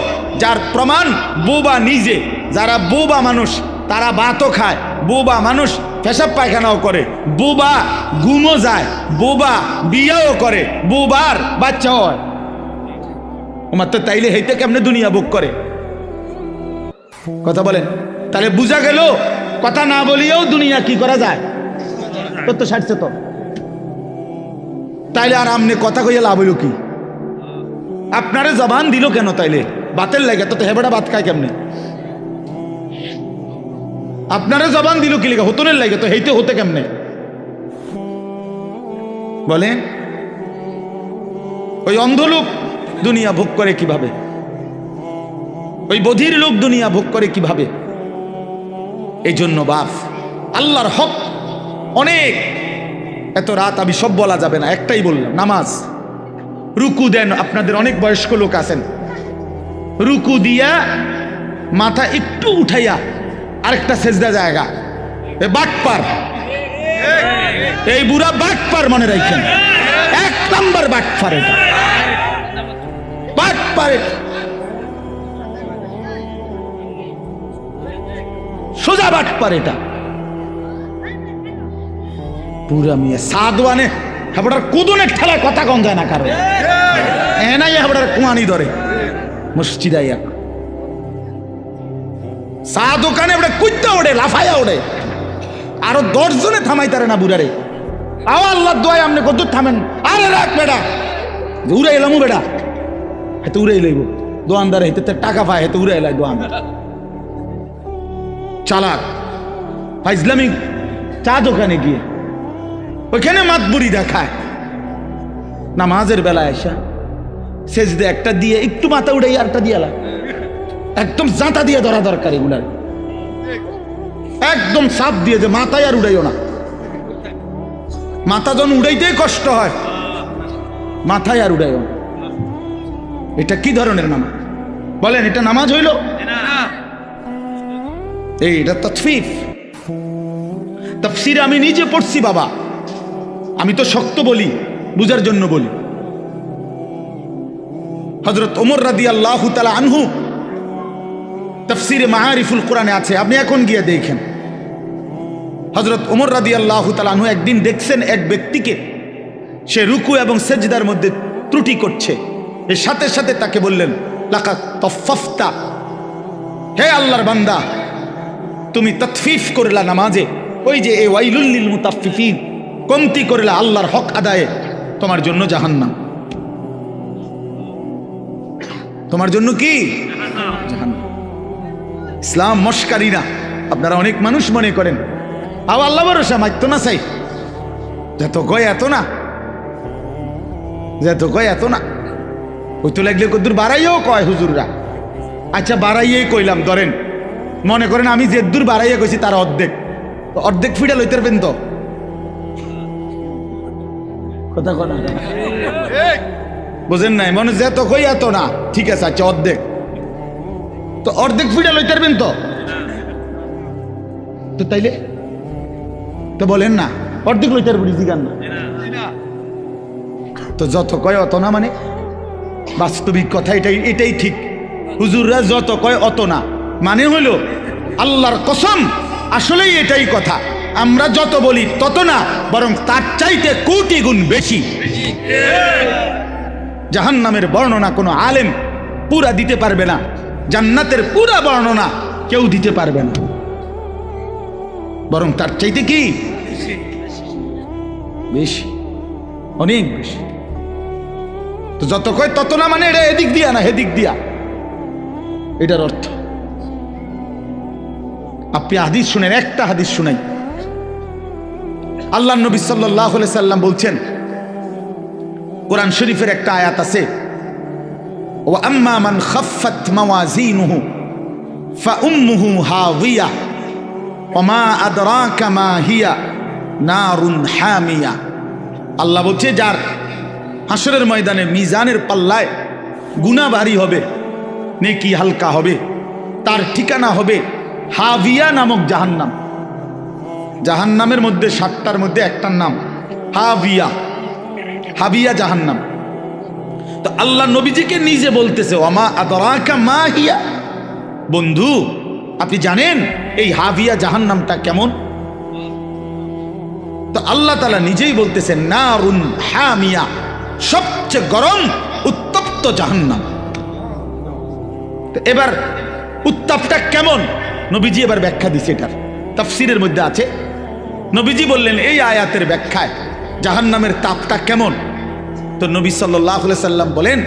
যার প্রমাণ বোবা নিজে। যারা বোবা মানুষ তারা ভাতও খায়, বোবা মানুষ পেশাব পায়খানাও করে, বোবা ঘুমও যায়, বোবা বিয়াও করে, বোবার বাচ্চাও হয়। ওমার তো তাইলে হেইতে কেমনে দুনিয়া ভোগ করে? কথা বলেন। তাহলে বুঝা গেল কথা না বলিয়েও দুনিয়া কি করা যায়, তো সারছে তো। তাইলে আর আমনে কথা কইয়া লাভ হইল কি? আপনারে জবান দিল কেন? তাইলে বাতের লাগে তো হেবেটা ভাত খায় কেমনে? আপনারে জবান দিল কি লেগে? হতনের লাগে তো হেইতে হতে কেমনে বলেন? ওই অন্ধ লোক দুনিয়া ভোগ করে কিভাবে? ওই বধির লোক দুনিয়া ভোগ করে কিভাবে? এই জন্য বাপ আল্লাহর হক অনেক, এত রাত আমি সব বলা যাবে না, একটাই বললাম, নামাজ। রুকু দেন। আপনাদের অনেক বয়স্ক লোক আছেন, রুকু দিয়া মাথা একটু উঠাইয়া আরেকটা সেজদা জায়গা, বাটপার। এই বুড়া বাটপার, মনে রাখেন, 1 নাম্বার বাটপার। এটা বাটপার, সোজা বাটপার। এটা পুরা মিয়া সাদওয়ানে হাবড়ার কুদনে ঠেলা কথা কম যায় না কারো। এনাই হাবড়ার কুয়ানি ধরে মসজিদ আইয়া চা দোকানে কুইতে ওড়ে, লাফাইয়া ওড়ে। আরো 10 জনে থামাইতারে না বুড়ারে। আও আল্লাহ দোয়াই আমনে কত থামেন? আরে রাখ বেটা, উড়ে এলামু বেটা, হেতে উড়ে এলাইব দোয়ানদার, হেতে টাকা পায়, হেতে উড়ে এলাই দোয়ানদার। চালাক ইসলামিক চা দোকানে গিয়ে ওইখানে মাতবুরি দেখায়। নামাজের বেলা এসা সেজদে একটা দিয়ে একটু মাথা উড়াই, আরটা দিয়ে একদম জাঁতা দিয়ে ধরা দরকার। এগুলার একদম সাপ দিয়ে, যে মাথায় আর উড়াইও না। মাথা যখন উড়াইতেই কষ্ট হয়, মাথায় আর উড়াইও না। এটা কি ধরনের নামাজ বলেন? এটা নামাজ হইল? এটা তাফসীর। তাফসীর আমি নিজে পড়ছি বাবা, আমি তো শক্ত বলি, বুঝার জন্য বলি। হযরত ওমর রাদিয়াল্লাহু তাআলা আনহু তাফসীরে মাআরিফুল কোরআনে আছে, আপনি এখন গিয়ে দেখেন। হযরত ওমর রাদিয়াল্লাহু তাআলা আনহু একদিন দেখছেন এক ব্যক্তিকে, সে রুকু এবং সেজদার মধ্যে ত্রুটি করছে। এর সাথে সাথে তাকে বললেন, লাকাদ তাফফাফতা, হে আল্লাহর বান্দা তুমি তাতফিফ করলা নামাজে। ওই যে এ ওয়াইলুল লিল মুতাফফিফিন, কমতি করলা আল্লাহর হক আদায়ে, তোমার জন্য জাহান্নাম। তোমার জন্য কি? জাহান্নাম। ইসলাম মস্কারি না। আপনারা অনেক মানুষ মনে করেন আও আল্লাহ ভরসা, মাইতো না চাই, যত কয় এত না, যত কয় এত না। ওই তো লাগলে কদ্দুর বাড়াইও কয় হুজুররা। আচ্ছা বাড়াইয়েই কইলাম, ধরেন মনে করেন আমি যে দূর বাড়াইয়া কইছি তার অর্ধেক, অর্ধেক ফিডা লইতে পারবেন তো? কথা কথা বুঝেন নাই? মনে যে তো কই এত না, ঠিক আছে, আচ্ছা অর্ধেক, তো অর্ধেক ফিডা লইতে পারবেন তো? তো তাইলে তো বলেন না, অর্ধেক লইটার বুড়ি জিগান না। তো যত কয় অত না, মানে বাস্তবিক কথা এটাই ঠিক। হুজুররা যত কয় অত না মানে হলো আল্লাহর কসম, আসলেই এটাই কথা। আমরা যত বলি তত না, বরং তার চাইতে কোটি গুণ বেশি। জাহান্নামের বর্ণনা কোনো আলেম পুরা দিতে পারবে না, জান্নাতের পুরা বর্ণনা কেউ দিতে পারবে না, বরং তার চাইতে কি বেশি, অনেক বেশি। তো যত কয় তত না মানে এটা এদিক দিয়া না হেদিক দিয়া, এটার অর্থ। আপনি হাদিস শুনেন, একটা হাদিস শুনাই। আল্লাহ নবী সাল্লাল্লাহু আলাইহি সাল্লাম বলছেন, কোরআন শরীফের একটা আয়াত আছে, ওয়া আম্মা মান খাফফাত মাওয়াজিনুহু ফাউম্মুহু হাওিয়া ওয়া মা আদরাকা মা হিয়া নারুন হামিয়া। আল্লাহ বলছে, যার হাসরের ময়দানে মিজানের পাল্লায় গুনাহ ভারী হবে, নেকি হালকা হবে, তার ঠিকানা হবে হাবিয়া নামক জাহান্নাম। জাহান্নামের মধ্যে 7টার মধ্যে একটার নাম হাবিয়া, হাবিয়া জাহান্নাম। তো আল্লাহ নবীজিকে নিজে বলতেছে, ওমা আদরাকা মা হিয়া, বন্ধু আপনি জানেন এই হাবিয়া জাহান্নামটা কেমন? তো আল্লাহ তাআলা নিজেই বলতেছেন, নারুন হামিয়া, সবচেয়ে গরম উত্তপ্ত জাহান্নাম। তো এবার উত্তাপটা কেমন নবীজি এবার ব্যাখ্যা দিচ্ছে, এটার তাফসীরের মধ্যে আছে। নবীজি বললেন এই আয়াতের ব্যাখ্যায় জাহান্নামের তাপটা কেমন। তো নবী সাল্লাল্লাহু আলাইহি সাল্লাম বলেন,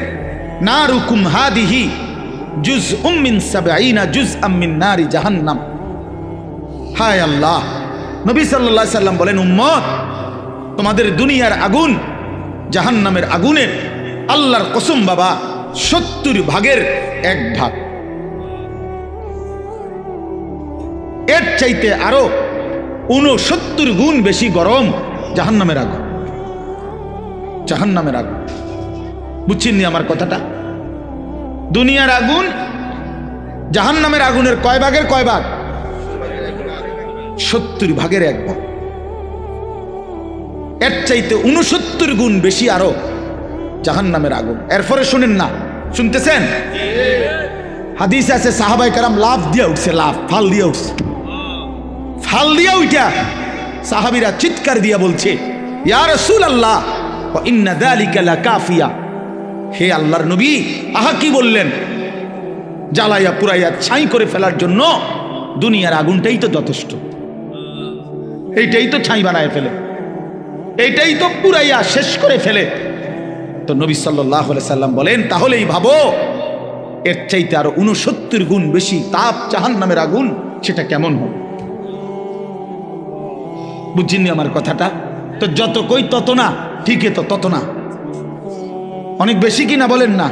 নারুকুম হাদিহি জুজউম মিন 70 জুজআম মিন নারি জাহান্নাম। হায় আল্লাহ, নবী সাল্লাল্লাহু আলাইহি সাল্লাম বলেন, উম্মত তোমাদের দুনিয়ার আগুন জাহান্নামের আগুনের আল্লাহর কসম বাবা 70 ভাগের 1 ভাগ। এর চাইতে আরো 69 গুণ বেশি গরম জাহান্নামের আগুন। জাহান্নামের আগুন বুঝছেন নি আমার কথাটা? দুনিয়ার আগুন জাহান্নামের আগুনের কয় ভাগের কয় ভাগ? 70 ভাগের 1 ভাগ। এর চাইতে 69 গুণ বেশি আরো জাহান্নামের আগুন। এরপরে শুনেন না, শুনতেছেন? হাদিস আছে সাহাবায়ে কেরাম লাফ দিয়ে উঠছে, লাফ ফাল দিয়ে উঠছে, ফাল দিয়ে উঠা সাহাবীরা চিৎকার দিয়া বলছে, ইয়া রাসূলুল্লাহ ওয়া ইন্না যালিকা লাকাফিয়া। হে আল্লাহর নবী, আহা কি বললেন? জ্বালাইয়া পুরাইয়া ছাই করে ফেলার জন্য দুনিয়ার আগুনটাই তো যথেষ্ট, এইটাই তো ছাই বানায় ফেলে, এইটাই তো পুরাইয়া শেষ করে ফেলে। তো নবী সাল্লাল্লাহু আলাইহি সাল্লাম বলেন, তাহলেই ভাবো এর চাইতে আরো 69 গুণ বেশি তাপ জাহান্নামের আগুন, সেটা কেমন হবে? বুঝছেননি আমার কথাটা? তো যত কই তত না, ঠিকই তো তত না, অনেক বেশি কিনা বলেন না?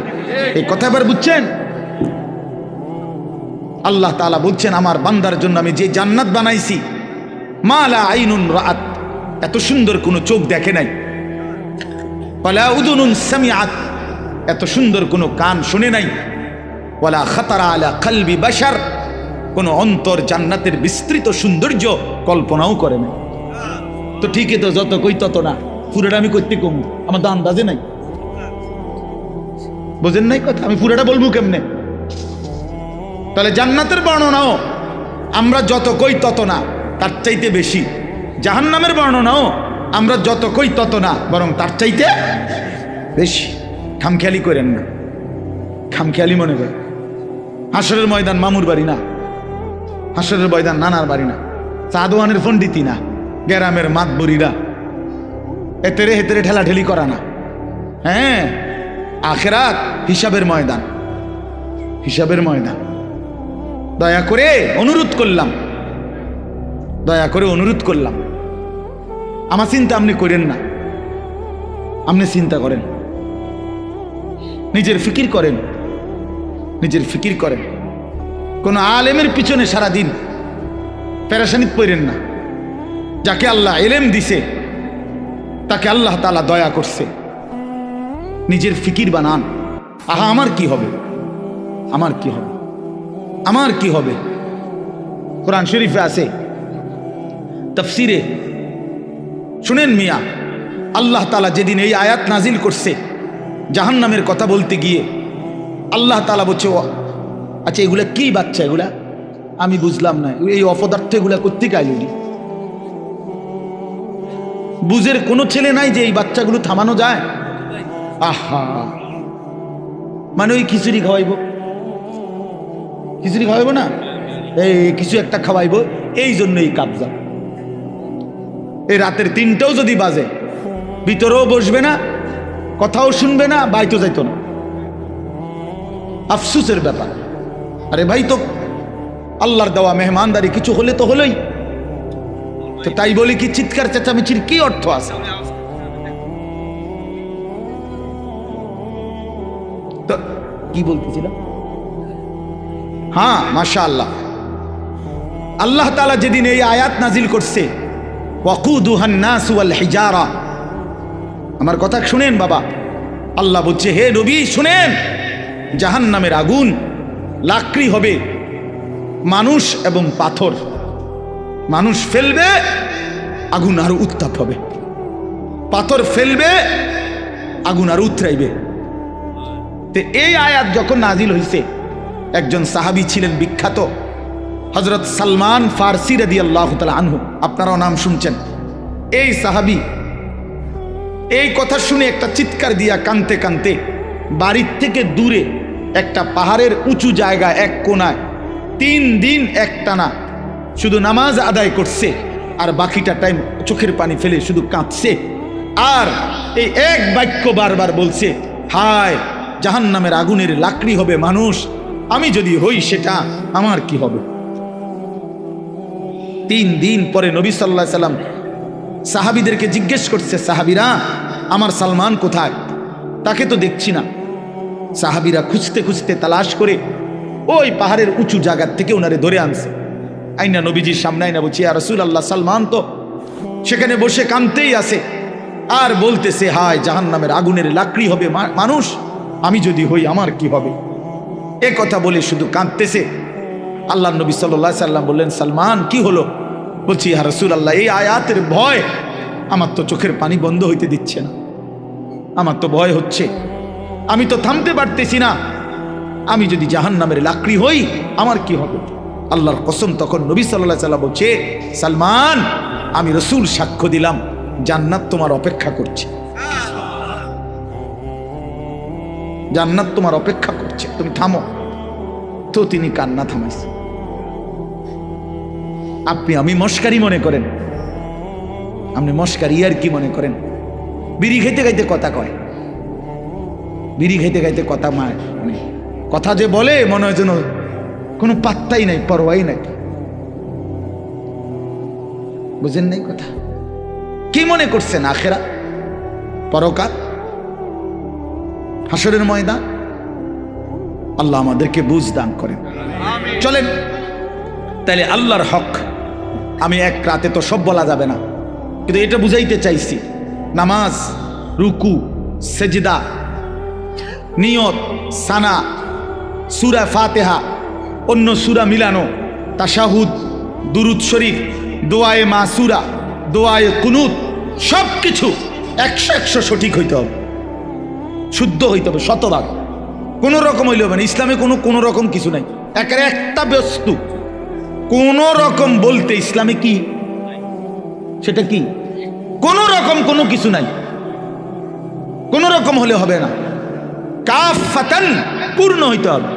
এই কথা এবার বুঝছেন? আল্লাহ তাআলা বলছেন, আমার বান্দার জন্য আমি যে জান্নাত বানাইছি, মা লা আইনুন রাআত, এত সুন্দর কোনো চোখ দেখে নাই, ওয়ালা উযুনুন সামিআত, এত সুন্দর কোনো কান শুনে নাই, ওয়ালা খাতারা আলা কলবি বাশার, কোনো অন্তর জান্নাতের বিস্তৃত সৌন্দর্য কল্পনাও করে না। তো ঠিকই তো, যত কই তত না, পুরোটা আমি করতে কম, আমার তো আন্দাজে নাই, বোঝেন নাই কথা? আমি পুরোটা বলবো কেমনে? তাহলে জান্নাতের বর্ণনাও আমরা যত কই তত না, তার চাইতে বেশি। জাহান্নামের বর্ণনাও আমরা যত কই তত না, বরং তার চাইতে বেশি। খামখেয়ালি করেন না, খামখেয়ালি মনে করেন। হাসরের ময়দান মামুর বাড়ি না, হাসরের ময়দান নানার বাড়ি না, সাদওয়ানের পণ্ডিতি না, গ্রামের মাতবরিরা এতেরে হেতেরে ঠেলাঠেলি করা না। হ্যাঁ, আখিরাত হিসাবের ময়দান, হিসাবের ময়দান। দয়া করে অনুরোধ করলাম, দয়া করে অনুরোধ করলাম, আমার চিন্তা আপনি করেন না, আপনি চিন্তা করেন, নিজের ফিকির করেন, নিজের ফিকির করেন। কোন আলেমের পিছনে সারাদিন পেরেশানিত পড়েন না। যাকে আল্লাহ ইলম দিছে তাকে আল্লাহ তাআলা দয়া করছে, নিজের ফিকির বানান। আহা আমার কি হবে, আমার কি হবে, আমার কি হবে? কোরআন শরীফে আছে, তাফসিরে শুনেন মিয়া, আল্লাহ তাআলা যেদিন এই আয়াত নাজিল করছে জাহান্নামের কথা বলতে গিয়ে, আল্লাহ তাআলা বলছে আচ্ছা এগুলা কি বাচ্চা, এগুলা আমি বুঝলাম না, এই অপদার্থ এগুলা কোত্থেকে আইলি? বুঝের কোনো ছেলে নাই যে এই বাচ্চাগুলো থামানো যায়? আহা, মানে ওই খিচুড়ি খাওয়াইবো, খিচুড়ি খাওয়াইবো না, এই কিছু একটা খাওয়াইবো, এই জন্য এই কাবজা। এই রাতের 3টাও যদি বাজে, ভিতরেও বসবে না, কথাও শুনবে না, বাইতো যাইতো না। আফসুসের ব্যাপার। আরে ভাই, তো আল্লাহর দেওয়া মেহমানদারি, কিছু হলে তো হলোই। তো তাই বলি কি চিৎকার চেঁচামেচির কি অর্থ আছে? তো কি বলতেছিলাম? হ্যাঁ, মাশাআল্লাহ, আল্লাহ তাআলা যেদিন এই আয়াত নাজিল করছে, ওয়াকুদুহান নাস ওয়াল হিজারা, আমার কথা শুনেন বাবা, আল্লাহ বলছে হে নবী শুনেন, জাহান্নামের আগুন লাকড়ি হবে, মানুষ এবং পাথর। মানুষ ফেলবে, আগুন আরো উত্তাপ হবে, পাথর ফেলবে, আগুন আরো উতরাইবে। তো এই আয়াত যখন নাজিল হয়েছে, একজন সাহাবী ছিলেন বিখ্যাত, হযরত সালমান ফারসি রাদিয়াল্লাহু তাআলা আনহু, আপনারাও নাম শুনছেন। এই সাহাবী এই কথা শুনে একটা চিৎকার দিয়া কানতে কানতে বাড়ির থেকে দূরে একটা পাহাড়ের উঁচু জায়গা এক কোনায় 3 দিন একটানা শুধু নামাজ আদায় করছে, আর বাকিটা টাইম চোখের পানি ফেলে শুধু কাঁদছে, আর এই এক বাক্য বারবার বলছে, হায় জাহান্নামের আগুনের লাকড়ি হবে মানুষ, আমি যদি হই সেটা আমার কি হবে? 3 দিন পরে নবী সাল্লাল্লাহু আলাইহি সাল্লাম সাহাবীদেরকে জিজ্ঞেস করছে, সাহাবীরা আমার সালমান কোথায়? তাকে তো দেখছি না। সাহাবীরা খুঁজতে খুঁজতে তালাশ করে ওই পাহাড়ের উঁচু জায়গার থেকে ওনারে ধরে আনছে, আইনা নবীজির সামনে আইনা বলছি, ইয়া রাসূলুল্লাহ, সালমান তো সেখানে বসে কাঁদতেই আছে আর বলতেছে, হায় জাহান্নামের আগুনের লাকড়ি হবে মানুষ, আমি যদি হই আমার কি হবে? এ কথা বলে শুধু কাঁদতেছে। আল্লাহ নবী সাল্লাল্লাহু আলাইহি সাল্লাম বললেন, সালমান কি হলো? বলছি, ইয়া রাসূলুল্লাহ, এই আয়াতের ভয় আমার তো চোখের পানি বন্ধ হইতে দিচ্ছে না, আমার তো ভয় হচ্ছে, আমি তো থামতে পারতেছি না, আমি যদি জাহান্নামের লাকড়ি হই আমার কি হবে? আল্লাহর কসম, তখন নবী সাল্লাল্লাহু আলাইহি সাল্লাম বলছে, সালমান আমি রাসূল সাক্ষ্য দিলাম জান্নাত তোমার অপেক্ষা করছে, জান্নাত তোমার অপেক্ষা করছে, তুমি থামো। তো তিনি কান্না থামাইছে। আপনি আমি মস্কারি মনে করেন, আপনি মস্কারি আর কি মনে করেন? বিড়ি খাইতে খাইতে কথা কয়, বিড়ি খাইতে খাইতে কথা, মানে কথা যে বলে মনে হয় যেন কোনো পাত্তাই নাই, পরোয়াই নাই। বুঝেন নাই কথা? কি মনে করছেন আখেরা, পরকাল, হাসরের ময়দান? আল্লাহ আমাদেরকে বুঝ দান করেন। চলেন তাহলে আল্লাহর হক, আমি এক রাতে তো সব বলা যাবে না, কিন্তু এটা বুঝাইতে চাইছি, নামাজ, রুকু, সেজদা, নিয়ত, সানা, সূরা ফাতিহা, অন্য সূরা মিলানো, তাশাহুদ, দুরুদ শরীফ, দোয়ায়ে মাসুরা, দোয়ায়ে কুনুত, সব কিছু 100 সঠিক হইতে হবে, শুদ্ধ হইতে হবে, শতভাগ। কোনো রকম হইলে হবে না। ইসলামে কোনো রকম কিছু নাই, একটা বস্তু কোনো রকম বলতে ইসলামে কি, সেটা কি? কোনো রকম কোনো কিছু নাই, কোনো রকম হলে হবে না, কাফাতান, পূর্ণ হইতে হবে,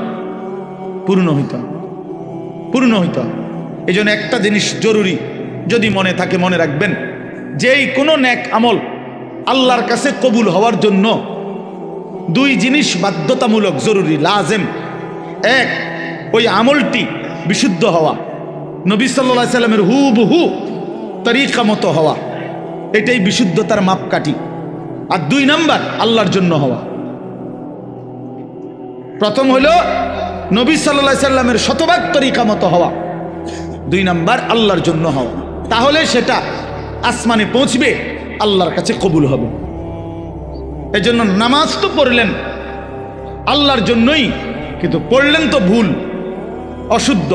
পূর্ণ হইতে হবে, পূর্ণ হইতে হবে। এই জন্য একটা জিনিস জরুরি, যদি মনে থাকে মনে রাখবেন, যেই কোনো নেক আমল আল্লাহর কাছে কবুল হওয়ার জন্য 2 জিনিস বাধ্যতামূলক, জরুরি, লাজেম। এক, ওই আমলটি বিশুদ্ধ হওয়া, নবী সাল্লাল্লাহু আলাইহি সাল্লামের হুবহু তরিকা মতো হওয়া, এটাই বিশুদ্ধতার মাপকাঠি। আর 2 নাম্বার আল্লাহর জন্য হওয়া। প্রথম হলো নবী সাল্লাল্লাহু আলাইহি সাল্লামের শতভাগ তরিকা মতো হওয়া, 2 নাম্বার আল্লাহর জন্য হওয়া। তাহলে সেটা আসমানে পৌঁছবে, আল্লাহর কাছে কবুল হবে। এজন্য নামাজ তো পড়লেন আল্লাহর জন্যই, কিন্তু পড়লেন তো ভুল, অশুদ্ধ,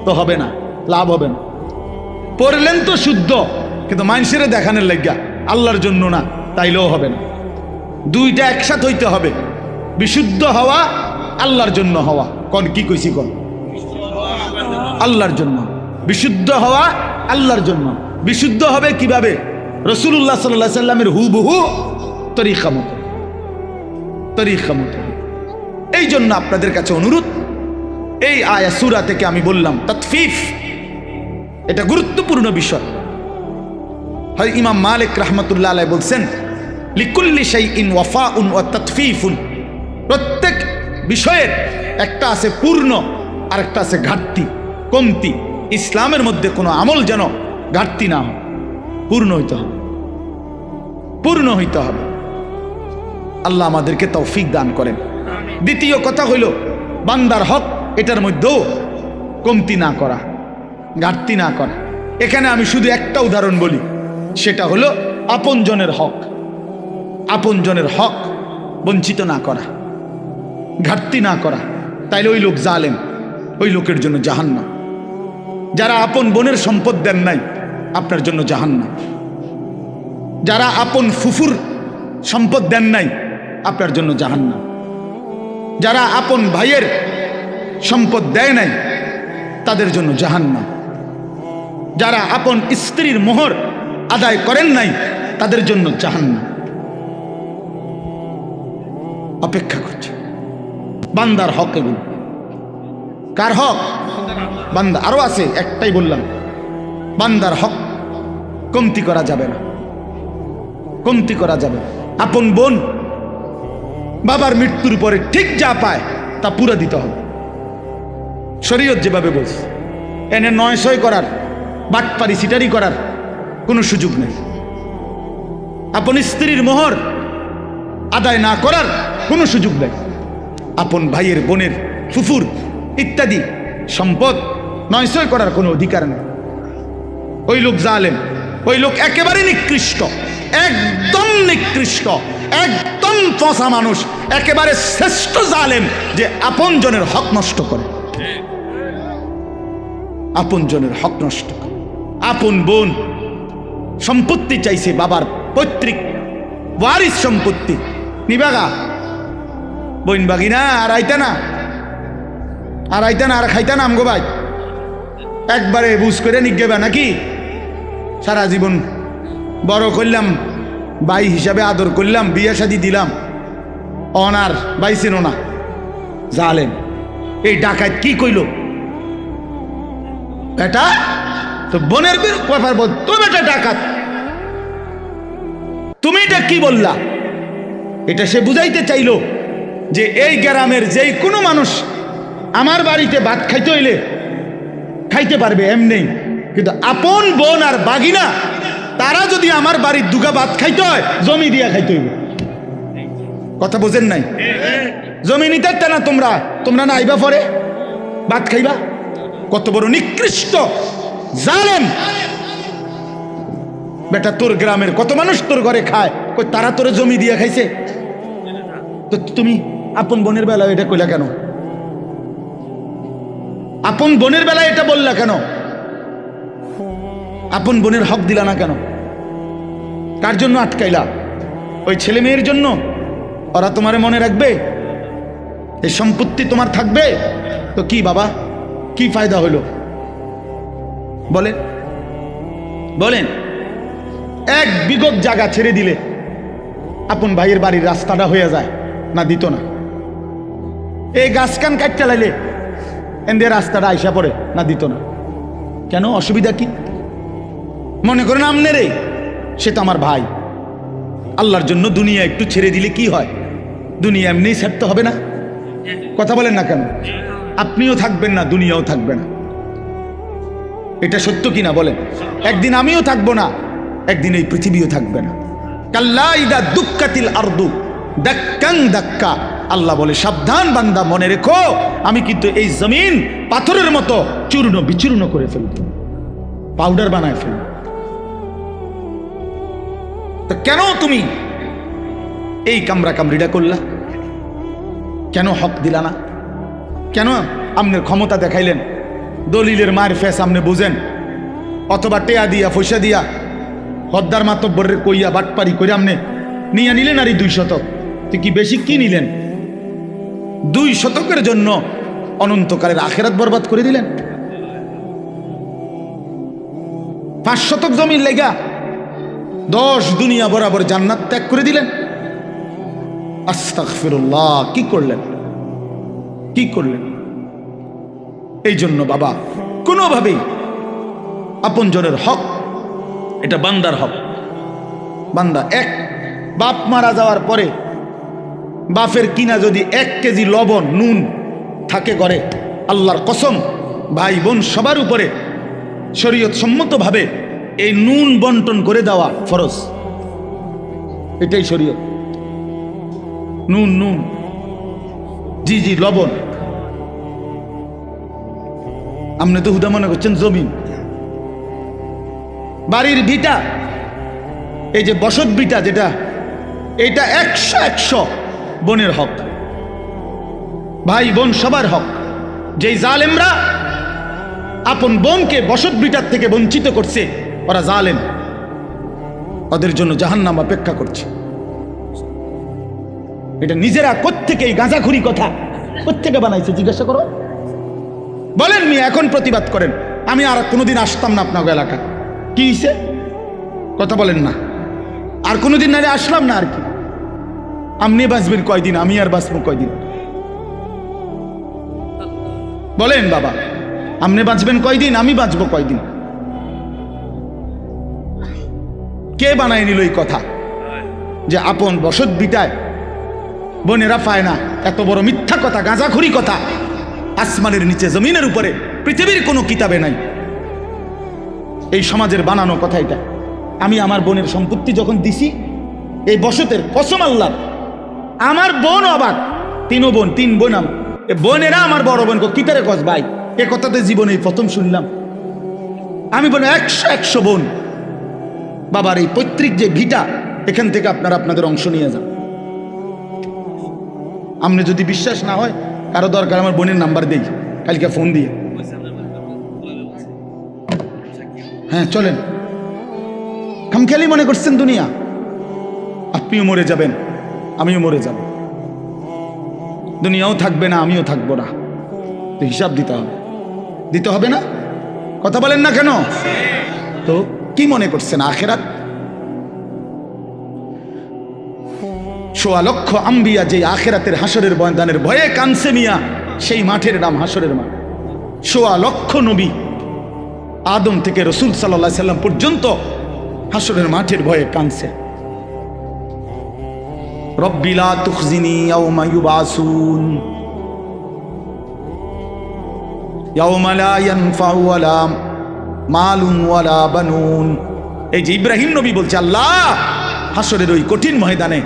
তো হবে না, লাভ হবে না। পড়লেন তো শুদ্ধ, কিন্তু মানুষের দেখানোর লাগিয়া, আল্লাহর জন্য না, তাইলেও হবে না। দুইটা একসাথে হইতে হবে, বিশুদ্ধ হওয়া, আল্লাহর জন্য হওয়া। কোন কি কইছি কোন? আল্লাহর জন্য বিশুদ্ধ হওয়া, আল্লাহর জন্য। বিশুদ্ধ হবে কিভাবে? রাসূলুল্লাহ সাল্লাল্লাহু আলাইহি সাল্লামের হুবহু তরিকা মতো, তরিকা মতো। এই জন্য আপনাদের কাছে অনুরোধ, এই আয়াত সূরা থেকে আমি বললাম তাতফিফ, এটা গুরুত্বপূর্ণ বিষয়। হয় ইমাম মালিক রাহমাতুল্লাহ আলাইহি বলছেন, লিকুল্লি শাইইন ওয়াফাউন ওয়া তাতফিফুন, প্রত্যেক বিষয়ের একটা আছে পূর্ণ আর একটা আছে ঘাটতি, কমতি। ইসলামের মধ্যে কোনো আমল যেন ঘাটতি না হয়, পূর্ণ হইতে হবে, পূর্ণ হইতে হবে। আল্লাহ আমাদেরকে তৌফিক দান করেন। দ্বিতীয় কথা হইল বান্দার হক, এটার মধ্যেও কমতি না করা, ঘাটতি না করা। এখানে আমি শুধু একটা উদাহরণ বলি, সেটা হলো আপনজনের হক, আপনজনের হক বঞ্চিত না করা, ঘাটতি না করা। তাইলে ওই লোক জালেম, ওই লোকের জন্য জাহান্নাম। যারা আপন বোনের সম্পদ দেন নাই, আপনার জন্য জাহান্নাম। যারা আপন ফুফুর সম্পদ দেন নাই, আপনার জন্য জাহান্নাম। যারা আপন ভাইয়ের সম্পদ দেয় নাই, তাদের জন্য জাহান্নাম। যারা আপন স্ত্রীর মোহর আদায় করেন নাই, তাদের জন্য জাহান্নাম অপেক্ষা করছে। বান্দার হক এগুলো। কার হক? বান্দা। আরো আছে, একটাই বললাম, বান্দার হক কমতি করা যাবে না, কমতি করা যাবে না। আপন বোন বাবার মৃত্যুর পরে ঠিক যা পায় তা পুরা দিতে হবে, শরীয়ত যেভাবে বলছে। এনে নয় ছয় করার, বাটপারি সিটারি করার কোনো সুযোগ নেই। আপন স্ত্রীর মোহর আদায় না করার কোনো সুযোগ নেই। আপন ভাইয়ের, বোনের, ফুফুর ইত্যাদি সম্পদ নয় ছয় করার কোনো অধিকার নেই। ওই লোক জালেম, ওই লোক একেবারে নিকৃষ্ট, একদম নিকৃষ্ট, একদম পচা মানুষ, একেবারে শ্রেষ্ঠ জালেম, যে আপন জনের হক নষ্ট করে, আপন জনের হক নষ্ট করে। আপন বোন সম্পত্তি চাইছে, বাবার পৈতৃক ওয়ারিস সম্পত্তি নিবাগা, বইন বাগি না, আর আইতা না, আর আইতা না, আর খাইতা না আমগো ভাই, একবারে বুঝ করে নিগেবা নাকি? সারা জীবন বড় করলাম, ভাই হিসাবে আদর করলাম, বিয়ে শাদি দিলাম, অনার বাইছিল না, জালেম। এই ডাকাত কি কইল? বেটা তো বোনের ব্যাপার বল, তো বেটা ডাকাত, তুমি এটা কি বললা? এটা সে বুঝাইতে চাইল যে এই গ্রামের যেই কোনো মানুষ আমার বাড়িতে ভাত খাইতে হইলে খাইতে পারবে এমনি, কিন্তু আপন বোন আর বাগিনা তারা যদি আমার বাড়ির দুগা ভাত খাইতে হয়, জমি দিয়া খাইতে হইবে। কথা বোঝেন নাই? জমি নিতে না তোমরা, তোমরা না আইবা পরে ভাত খাইবা? কত বড় নিকৃষ্ট জালেম বেটা! তোর গ্রামের কত মানুষ তোর ঘরে খায়, কই তারা তোরে জমি দিয়া খাইছে? তো তুমি আপন বোনের বেলায় এটা কইলা কেন? আপন বোনের বেলায় এটা বললা কেন? আপন বোনের হক দিলা না কেন? কার জন্য আটকাইলা? ওই ছেলে মেয়ের জন্য? ওরা তোমারে মনে রাখবে? এই সম্পত্তি তোমার থাকবে? তো কি বাবা, কি ফায়দা হলো বলেন? বলেন, এক বিগত জায়গা ছেড়ে দিলে আপন ভাইয়ের বাড়ির রাস্তাটা হয়ে যায় না? দিত না? এই গাছ কান কাটতে লাইলে এনদের রাস্তাটা আইসা পড়ে না? দিত না? কেন? অসুবিধা কি? মনে করেন আমনে রে, সে তো আমার ভাই, আল্লাহর জন্য দুনিয়া একটু ছেড়ে দিলে কি হয়? দুনিয়া এমনি ছাড়তে হবে না? কথা বলেন না কেন? আপনিও থাকবেন না, দুনিয়াও থাকবে না। এটা সত্য কিনা বলেন? একদিন আমিও থাকবো না, একদিন এই পৃথিবীও থাকবে না। কাল্লা ইদা দুক্কাতিল আরদু দাক্কান দাক্কা, আল্লাহ বলে সাবধান বান্দা, মনে রেখো আমি কিন্তু এই জমিন পাথরের মতো চূর্ণ বিচূর্ণ করে ফেলব, পাউডার বানায় ফেলব। তো কেন তুমি এই কামরা কামড়িটা করলা? কেন হক দিলা না? কেন আপনার ক্ষমতা দেখাইলেন? দলিলের মায়ের ফেস আপনি বুঝেন, অথবা টেয়া দিয়া পয়সা দিয়া হদ্দার মাতব্বরের কইয়া বাটপারি করে আমনে নিয়ে নিলেন আর এই 2 শতক। তুই কি বেশি কি নিলেন? 2 শতকের জন্য অনন্তকালের আখেরাত বরবাদ করে দিলেন। 5 শতক জমির লেগা 10 দুনিয়া বরাবর জান্নাত ত্যাগ করে দিলেন। আস্তাগফিরুল্লাহ, কি করলেন, কি করলেন? এই জন্য বাবা, কোনোভাবেই আপনজনের হক, এটা বান্দার হক। বান্দা এক বাপ মারা যাওয়ার পরে বাপের কিনা যদি 1 কেজি লবণ নুন থাকে ঘরে, আল্লাহর কসম ভাই বোন সবার উপরে শরীয়ত সম্মতভাবে এই নুন বন্টন করে দেওয়া ফরজ। এটাই শরীয়ত। নুন নুন জি জি লবণ। আপনি তো হুদা মনে করছেন জমিন, বাড়ির ভিটা, এই যে বসত ভিটা যেটা, এটা 100 বোনের হক, ভাই বোন সবার হক। যেই জালেমরা আপন বোনকে বসত ভিটার থেকে বঞ্চিত করছে, ওরা জালেম, ওদের জন্য জাহান্নাম অপেক্ষা করছে। এটা নিজেরা কোত্থেকে এই গাঁজাখুরি কথা কোত্থেকে বানাইছে জিজ্ঞাসা করো। বলেন মিয়া, এখন প্রতিবাদ করেন। আমি আর কোনোদিন আসতাম না আপনার এলাকা। কি হইছে? কথা বলেন না। আর কোনোদিন নারে আসলাম না। আর কি আপনি বাঁচবেন কয়দিন, আমি আর বাঁচবো কয়দিন? বলেন বাবা, আপনি বাঁচবেন কয়দিন, আমি বাঁচবো কয়দিন? কে বানায় নিল এই কথা যে আপন বসত বিটায় বোনেরা পায় না? এত বড় মিথ্যা কথা, গাঁজাখুরি কথা আসমানের নিচে জমিনের উপরে পৃথিবীর কোনো কিতাবে নাই। এই সমাজের বানানো কথা এটা। আমি আমার বোনের সম্পত্তি যখন দিছি, এই বসতের কসম আল্লাহ, আমার বোন অবাক। 3 বোন, 3 বোন। বোনেরা আমার বড় বোন কিতারে কস ভাই, এ কথাতে জীবনে প্রথম শুনলাম। আমি বলি 100 বোন। বাবার এই পৈতৃক যে ভিটা, এখান থেকে আপনারা আপনাদের অংশ নিয়ে যান। আপনি যদি বিশ্বাস না হয়, কারো দরকার আমার বোনের নাম্বার দেই, কালকে ফোন দিয়ে। হ্যাঁ চলেন। খামখেয়ালি মনে করছেন দুনিয়া? আপনিও মরে যাবেন, আমিও মরে যাব। দুনিয়াও থাকবে না, আমিও থাকবো না। তো হিসাব দিতে হবে, দিতে হবে না? কথা বলেন না কেন? তো কি মনে করছেন আখেরাত? 1.25 লক্ষ আম্বিয়া যে আখেরাতের হাসরের ময়দানের ভয়ে কানছে মিয়া, সেই মাঠের নাম হাসরের মাঠ। 1.25 লক্ষ নবী, আদম থেকে রসুল সাল্লাল্লাহু আলাইহি সাল্লাম পর্যন্ত হাসরের মাঠের ভয়ে কানছে। রব্বি লা তুখজিনি ইয়াওমা ইউবাসুন ইয়াওমা লা ইয়ানফাউ ওয়ালা মালুন ওয়ালা বানুন। এই যে ইব্রাহিম নবী বলছে, আল্লাহ হাসরের ওই কঠিন ময়দানে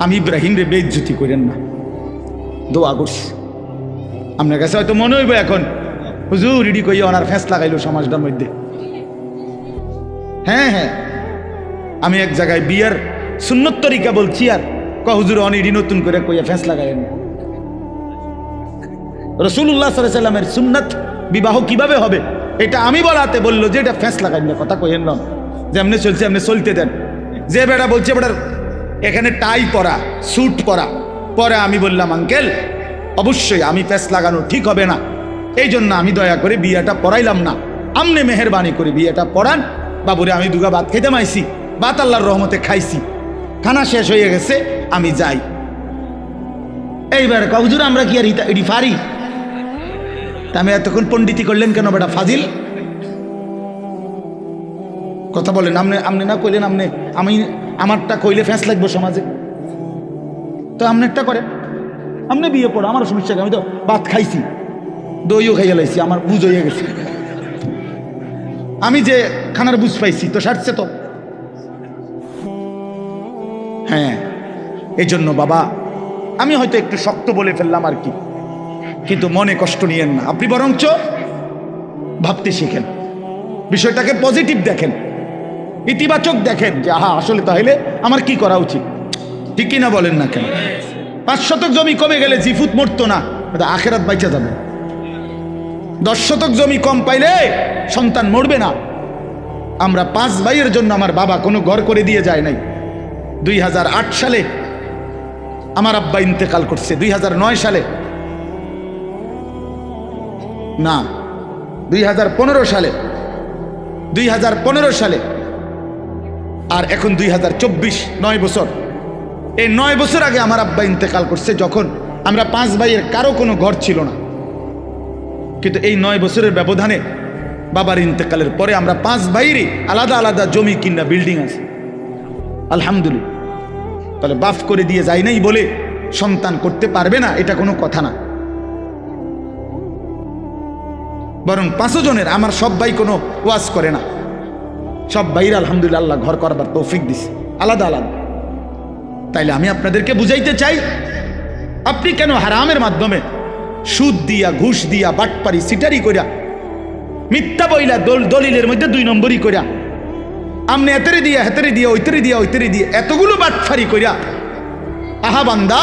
আমি ইব্রাহিম রে বেইজ্জতি করেন না। দোয়া করছি। আপনার কাছে হয়তো মনে হইব এখন, হুজুর ইডি কইয়া ওনার ফেঁস লাগাইলো সমাজটার মধ্যে। হ্যাঁ হ্যাঁ, আমি এক জায়গায় বিয়ের সুন্নত তরিকা বলছি, আর হুজুর অনিডি নতুন করে কইয়া ফেঁস লাগাইলেন। রাসূলুল্লাহ সাল্লাল্লাহু আলাইহি সাল্লামের সুন্নাত বিবাহ কিভাবে হবে এটা আমি বলাতে বললো যে এটা ফেঁস লাগাইন না। কথা কইেন না, যে এমনি চলছে এমনি চলতে দেন। যে বেটা বলছে বেটার এখানে টাই পরা, স্যুট পরা, পরে আমি বললাম আঙ্কেল অবশ্যই আমি ফেঁস লাগানো ঠিক হবে না, এই জন্য আমি দয়া করে বিয়েটা পড়াইলাম না। আমনে মেহেরবানি করে বিয়েটা পড়ান। বাবুরে আমি দুগা ভাত খেতে মাইছি, ভাত আল্লাহর রহমতে খাইছি, খানা শেষ হয়ে গেছে, আমি যাই। এইবার হুজুর আমরা কি আর এটি পারি? তা আমি এতক্ষণ পণ্ডিতি করলেন কেন বেটা ফাজিল? কথা বলেন। আপনি না কইলেন, আমি আমারটা কইলে ফ্যাঁস লাগবে সমাজে, তো আপনি করেন, আপনি বিয়ে পড়ো, আমার সমস্যা। আমি তো ভাত খাইছি, দইও খাইয়া লাইছি, আমার বুঝ হয়ে গেছে। আমি যে খানার বুঝ পাইছি তো সারছে তো। হ্যাঁ, এই জন্য বাবা আমি হয়তো একটু শক্ত বলে ফেললাম আর কি, কিন্তু মনে কষ্ট নিয়েন না। আপনি বরঞ্চ ভাবতে শিখেন, বিষয়টাকে পজিটিভ দেখেন, ইতিবাচক দেখেন যে আহা আসলে তাহলে আমার কি করা উচিত। ঠিক কিনা বলেন না কেন? 5 শতক জমি কমে গেলে জিফুত মরতো না, আখেরাত বাইচা যাবে। 10 শতক জমি কম পাইলে সন্তান মরবে না, আমরা 5 ভাইয়ের জন্য আমার বাবা কোনো ঘর করে দিয়ে যায় নাই। 2008 সালে আমার আব্বা ইন্তেকাল করছে, 2009 সালে না 2015 সালে, 2015 সালে, আর এখন 2024, 9 বছর। এই 9 বছর আগে আমার আব্বা ইন্তেকাল করছে, যখন আমরা 5 ভাইয়ের কারো কোনো ঘর ছিল না। কিন্তু এই 9 বছরের ব্যবধানে বাবার ইন্তেকালের পরে আমরা 5 ভাইয়েরই আলাদা আলাদা জমি কিনা বিল্ডিং আছে, আলহামদুলিল্লাহ। তাহলে বাফ করে দিয়ে যায় নাই বলে সন্তান করতে পারবে না, এটা কোনো কথা না। বরং 5 জনের আমার সব ভাই কোনো ওয়াজ করে না, সব ভাইরা আলহামদুলিল্লাহ আল্লাহ ঘর করবার তৌফিক দিছে আলাদা আলাদা। তাইলে আমি আপনাদেরকে বুঝাইতে চাই, আপনি কেন হারামের মাধ্যমে সুদ দিয়া, ঘুষ দিয়া, বাটপারি, সিটারি কইরা, মিথ্যা বইলা, দলিলের মধ্যে 2 নম্বরই কইরা, আমনে এতেরে দিয়া, হেতেরে দিয়া, ওইতেরে দিয়া, ওইতেরে দিয়া, এতগুলো বাটফারি কইরা, আহা বান্দা,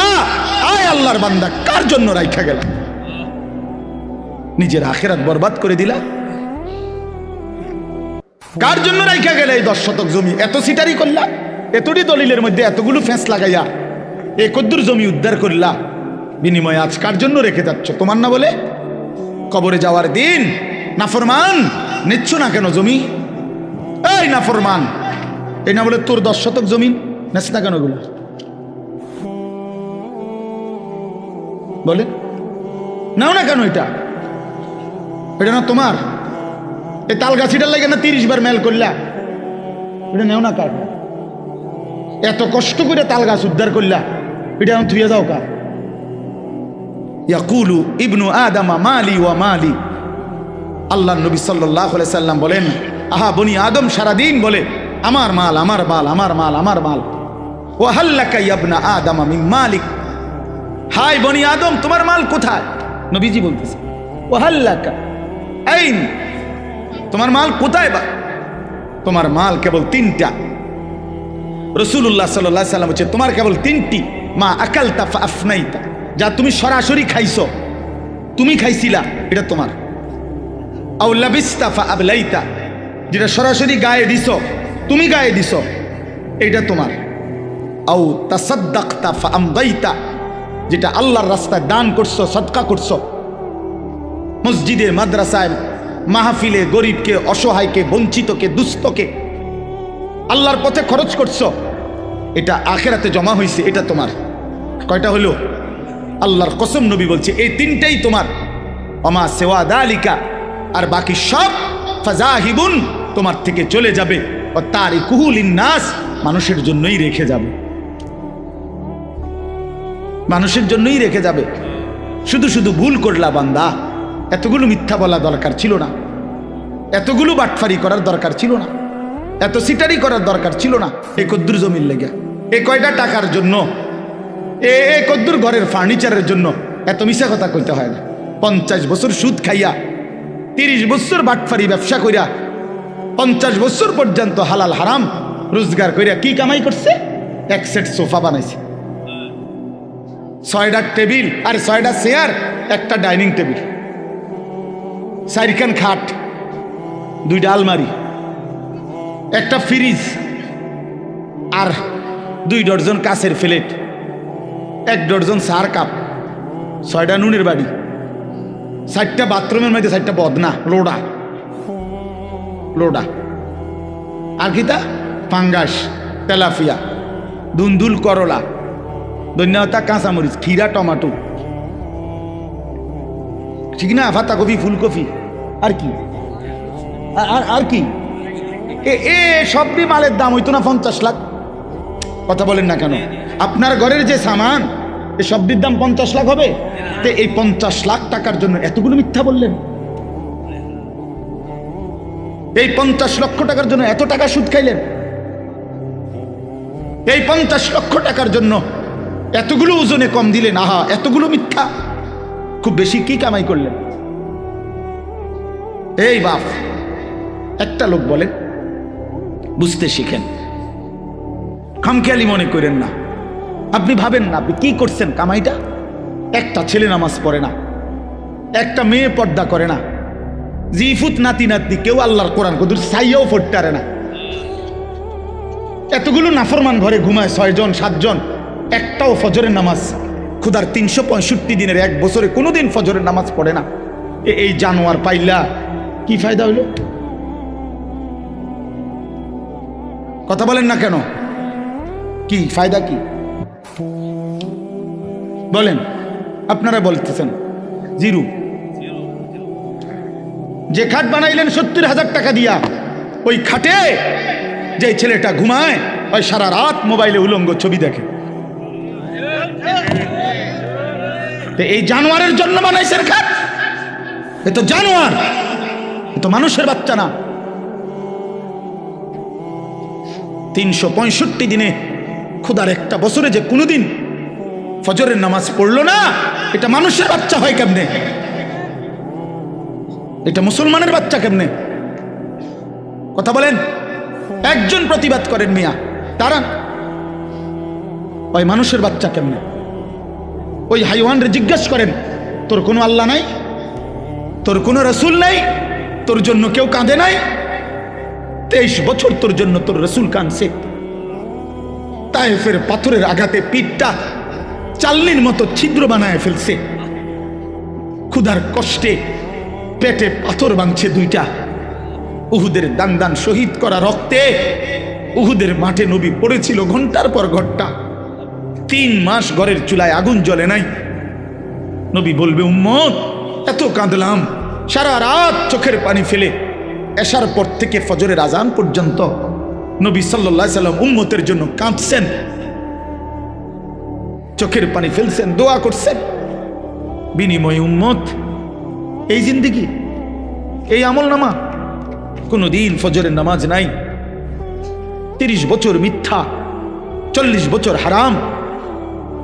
আয় আল্লাহর বান্দা, কার জন্য রাইখা গেলা? নিজের আখিরাত বরবাদ করে দিলা। কার জন্য রাইখা গেলে এই 10 শতক জমি? এত সিটারি করলা, এতটি দলিলের মধ্যে এতগুলো ফেঁস লাগাইয়া এ কদ্দুর জমি উদ্ধার করলা, বিনিময়ে আজ কার জন্য রেখে যাচ্ছ? তোমার না বলে? কবরে যাওয়ার দিন নাফরমান নিচ্ছ না কেন জমি? এই নাফরমান, এই না বলে তোর 10 শতক জমি নেস না কেন? গুলো বলে নাও না কেন? এটা না তোমার? এই তাল গাছিটার লাগে না 30 বার মেল করলা, এটা নেও না কার? এত কষ্ট করে তাল গাছ উদ্ধার করলা, এটা এখন থুয়ে যাও কার? ইয়াকুলু ইবনু আদামা মালি ওয়া মালি। আল্লাহ নবী সাল্লাল্লাহু আলাইহি সাল্লাম বলেন, আহা বনি আদম সারাদিন বলে আমার মাল, আমার মাল, আমার মাল, আমার মাল। ওয়া হাল্লাকা ইবনা আদামা মিন মালিক। হাই বনি আদম, তোমার মাল কোথায়? নবীজি বলতেছে ওয়া হাল্লাকা আইন, তোমার মাল কোথায়? বা তোমার মাল কেবল 3টা। রাসূলুল্লাহ সাল্লাল্লাহু আলাইহি সাল্লাম বলেছে তোমার কেবল 3টি, মা আকালতা ফা আফনাইতা, যা তুমি সরাসরি খাইছো, তুমি খাইছিলা, এটা তোমার। আও লাবিস্তা ফা আবলাইতা, যেটা সরাসরি গায়ে দিছো, তুমি গায়ে দিছো, এটা তোমার। আও তাসাদ্দাকতা ফা আমদাইতা, যেটা আল্লাহর রাস্তায় দান করছো, সদকা করছো, মসজিদে, মাদ্রাসায়, মাহফিলে, গরিবকে, অসহায়কে, বঞ্চিতকে, দুস্থকে আল্লাহর পথে খরচ করছো, এটা আখিরাতে জমা হয়েছে, এটা তোমার। কয়টা হলো? আল্লাহর কসম নবী বলছে এই 3টাই তোমার। ওমা সিওয়া যালিকা, আর বাকি সব ফাজাহিবুন, তোমার থেকে চলে যাবে। ও তারিকুহু লিন্নাস, মানুষের জন্যই রেখে যাবে, মানুষের জন্যই রেখে যাবে। শুধু শুধু ভুল করলা বান্দা, এতগুলো মিথ্যা বলা দরকার ছিল না, এতগুলো বাটফারি করার দরকার ছিল না, এত সিটারি করার দরকার ছিল না। এই কদ্দুর জমির লেগে, এই কয়টা টাকার জন্য, এই কদ্দুর ঘরের ফার্নিচারের জন্য এত মিশা কথা কইতে হয় না। 50 বছর সুদ খাইয়া, 30 বছর বাটফারি ব্যবসা কইরা, 50 বছর পর্যন্ত হালাল হারাম রোজগার কইরা কি কামাই করছে? 1 সেট সোফা বানাইছে, 6টা টেবিল, আর 6টা চেয়ার, একটা ডাইনিং টেবিল, 4খান খাট, 2টা আলমারি, একটা ফ্রিজ, আর 2 ডজন কাঁচের প্লেট, 1 ডজন চার কাপ, 6টা নুনের বাড়ি, 4টা বাথরুমের মধ্যে 4টা বদনা, লোডা লোডা, আর কিতা ফাঙ্গাস, তেলাফিয়া, দুন্দুল, করলা, ধন্যতা, কাঁচামরিচ, খিরা, টমাটো, ঠিক না, পাতাকপি, ফুলকপি, আর কি আর কি? এ সবই মালের দাম হইতো না 50 লাখ? কথা বলেন না কেন? আপনার ঘরের যে সামান, এ সবটির দাম 50 লাখ হবে? তো এই 50 লাখ টাকার জন্য এতগুলো মিথ্যা বললেন? এই 50 লক্ষ টাকার জন্য এত টাকা সুদ খাইলেন? এই 50 লক্ষ টাকার জন্য এতগুলো ওজনে কম দিলেন? আহা, এতগুলো মিথ্যা, খুব বেশি কি কামাই করলেন? এই বাপ, একটা লোক বলেন, বুঝতে শিখেন, খামখেয়ালি মনে করেন না। আপনি ভাবেন না আপনি কি করছেন কামাইটা? একটা ছেলে নামাজ পড়ে না, একটা মেয়ে পর্দা করে না, জিফুত নাতি নাতনি কেউ আল্লাহর কোরআন কদুর সাইয়াও পড়তে পারে না। এতগুলো নাফরমান ঘরে ঘুমায় 6 জন 7 জন, একটাও ফজরের নামাজ খুদার 365 দিনের 1 বছরে কোনোদিন ফজরের নামাজ পড়ে না। এই জানোয়ার পাইলা কি ফায়দা হইল? কথা বলেন না কেন? কি ফায়দা কি বলেন? আপনারা বলতেছেন জিরো। যে খাট বানাইলেন 70,000 টাকা দিয়া, ওই খাটে যে ছেলেটা ঘুমায় ওই সারা রাত মোবাইলে উলঙ্গ ছবি দেখে। এই জানোয়ারের জন্য বানাইছেন খাট? এ তো জানোয়ার, এ তো মানুষের বাচ্চা না। 365 দিনে খোদার একটা বছরে যে কোনোদিন ফজরের নামাজ পড়লো না, এটা মানুষের বাচ্চা হয় কেমনে? এটা মুসলমানের বাচ্চা কেমনে? কথা বলেন। একজন প্রতিবাদ করেন মিয়া, তারা ওই মানুষের বাচ্চা কেমনে? ওই হাইওয়ানরে জিজ্ঞাসা করেন, তোর কোনো আল্লাহ নাই, তোর কোনো রসুল নাই, তোর জন্য কেউ কাঁদে নাই? 23 বছর তোর জন্য তোর রসুল কাঁদছে। তায়েফের পাথরের আঘাতে পিঠটা চালনির মতো ছিদ্র বানায় ফেলছে। ক্ষুধার কষ্টে পেটে পাথর ভাঙছে 2টা। উহুদের দান দান শহীদ করা রক্তে উহুদের মাঠে নবী পড়েছিল ঘন্টার পর ঘন্টা। 3 মাস ঘরের চুলায় আগুন জ্বলে নাই। নবী বলবে, উম্মত এত কাঁদলাম, সারা রাত চোখের পানি ফেলে এশার পর থেকে ফজরের আজান পর্যন্ত নবী সাল্লাল্লাহু আলাইহি সাল্লাম উম্মতের জন্য কাঁদছেন, চোখের পানি ফেলছেন, দোয়া করছেন। বিনিময়ে উম্মত এই জিন্দেগি, এই আমল নামা, কোনদিন ফজরের নামাজ নাই। 30 বছর মিথ্যা, 40 বছর হারাম,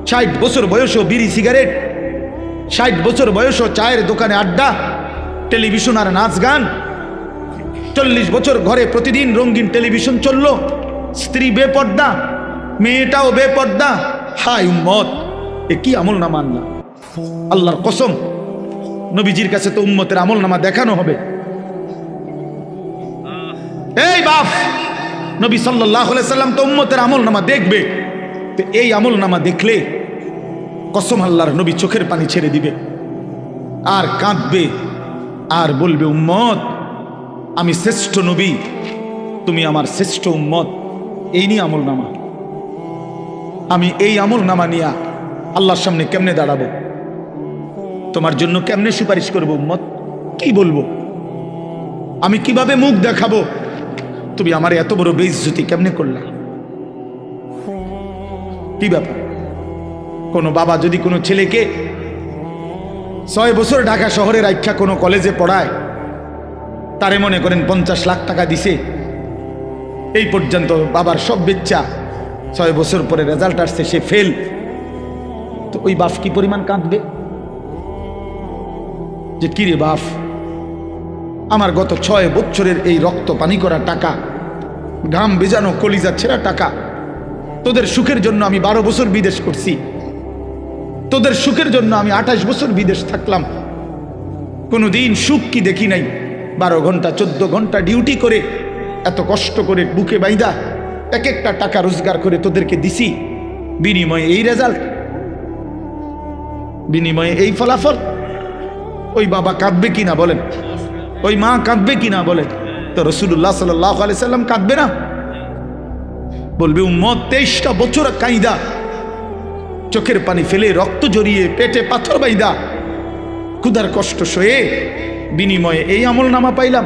60 বছর বয়সও বিড়ি সিগারেট, 60 বছর বয়সও চায়ের দোকানে আড্ডা, টেলিভিশন আর নাচ গান। 40 বছর ঘরে প্রতিদিন রঙিন টেলিভিশন চললো, স্ত্রী বেপর্দা, মেয়েটাও বেপর্দা। হায় উম্মত, এ কি আমল নামা আনলা? আল্লাহর কসম, নবীজির কাছে তো উম্মতের আমল নামা দেখানো হবে। এই বাপ, নবী সাল্লাল্লাহু আলাইহি সাল্লাম তো উম্মতের আমল নামা দেখবে। তো এই আমল নামা দেখলে কসম আল্লাহর, নবী চোখের পানি ছেড়ে দিবে আর কাঁদবে আর বলবে, উম্মত আমি শ্রেষ্ঠ নবী, তুমি আমার শ্রেষ্ঠ উম্মত। এই নিয়ে আমল নামা, আমি এই আমল নামা নিয়ে আল্লাহর সামনে কেমনে দাঁড়াবো? তোমার জন্য কেমনে সুপারিশ করবো? উম্মত কি বলবো? আমি কিভাবে মুখ দেখাবো? তুমি আমার এত বড় বেইজ্জতি কেমনে করলা? কি ব্যাপার? কোনো বাবা যদি কোনো ছেলেকে 6 বছর ঢাকা শহরের আইখ্যা কোনো কলেজে পড়ায়, তারে মনে করেন 50 লাখ টাকা দিছে, এই পর্যন্ত বাবার সব বেচ্চা, 6 বছর পরে রেজাল্ট আসছে সে ফেল, তো ওই বাপ কি পরিমাণ কাঁদবে যে কিরে বাপ, আমার গত 6 বছরের এই রক্ত পানি করা টাকা, ঘাম বেজানো কলিজা ছেঁড়া টাকা, তোদের সুখের জন্য আমি 12 বছর বিদেশ করছি, তোদের সুখের জন্য আমি 28 বছর বিদেশ থাকলাম, কোনোদিন সুখ কি দেখি নাই। 12 ঘন্টা 14 ঘন্টা ডিউটি করে, এত কষ্ট করে বুকে বাইদা এক একটা টাকা রোজগার করে তোদেরকে দিছি, বিনিময়ে এই রেজাল্ট, বিনিময়ে এই ফলাফল। ওই বাবা কাঁদবে কিনা বলেন? ওই মা কাঁদবে কিনা বলেন? তো রাসূলুল্লাহ সাল্লাল্লাহু আলাইহি সাল্লাম কাঁদবে না? বলবে, উম্মত 23টা বছর কাইদা, চোখের পানি ফেলে, রক্ত জড়িয়ে, পেটে পাথর বাইদা, ক্ষুধার কষ্ট সয়ে, বিনিময়ে এই আমল নামা পাইলাম।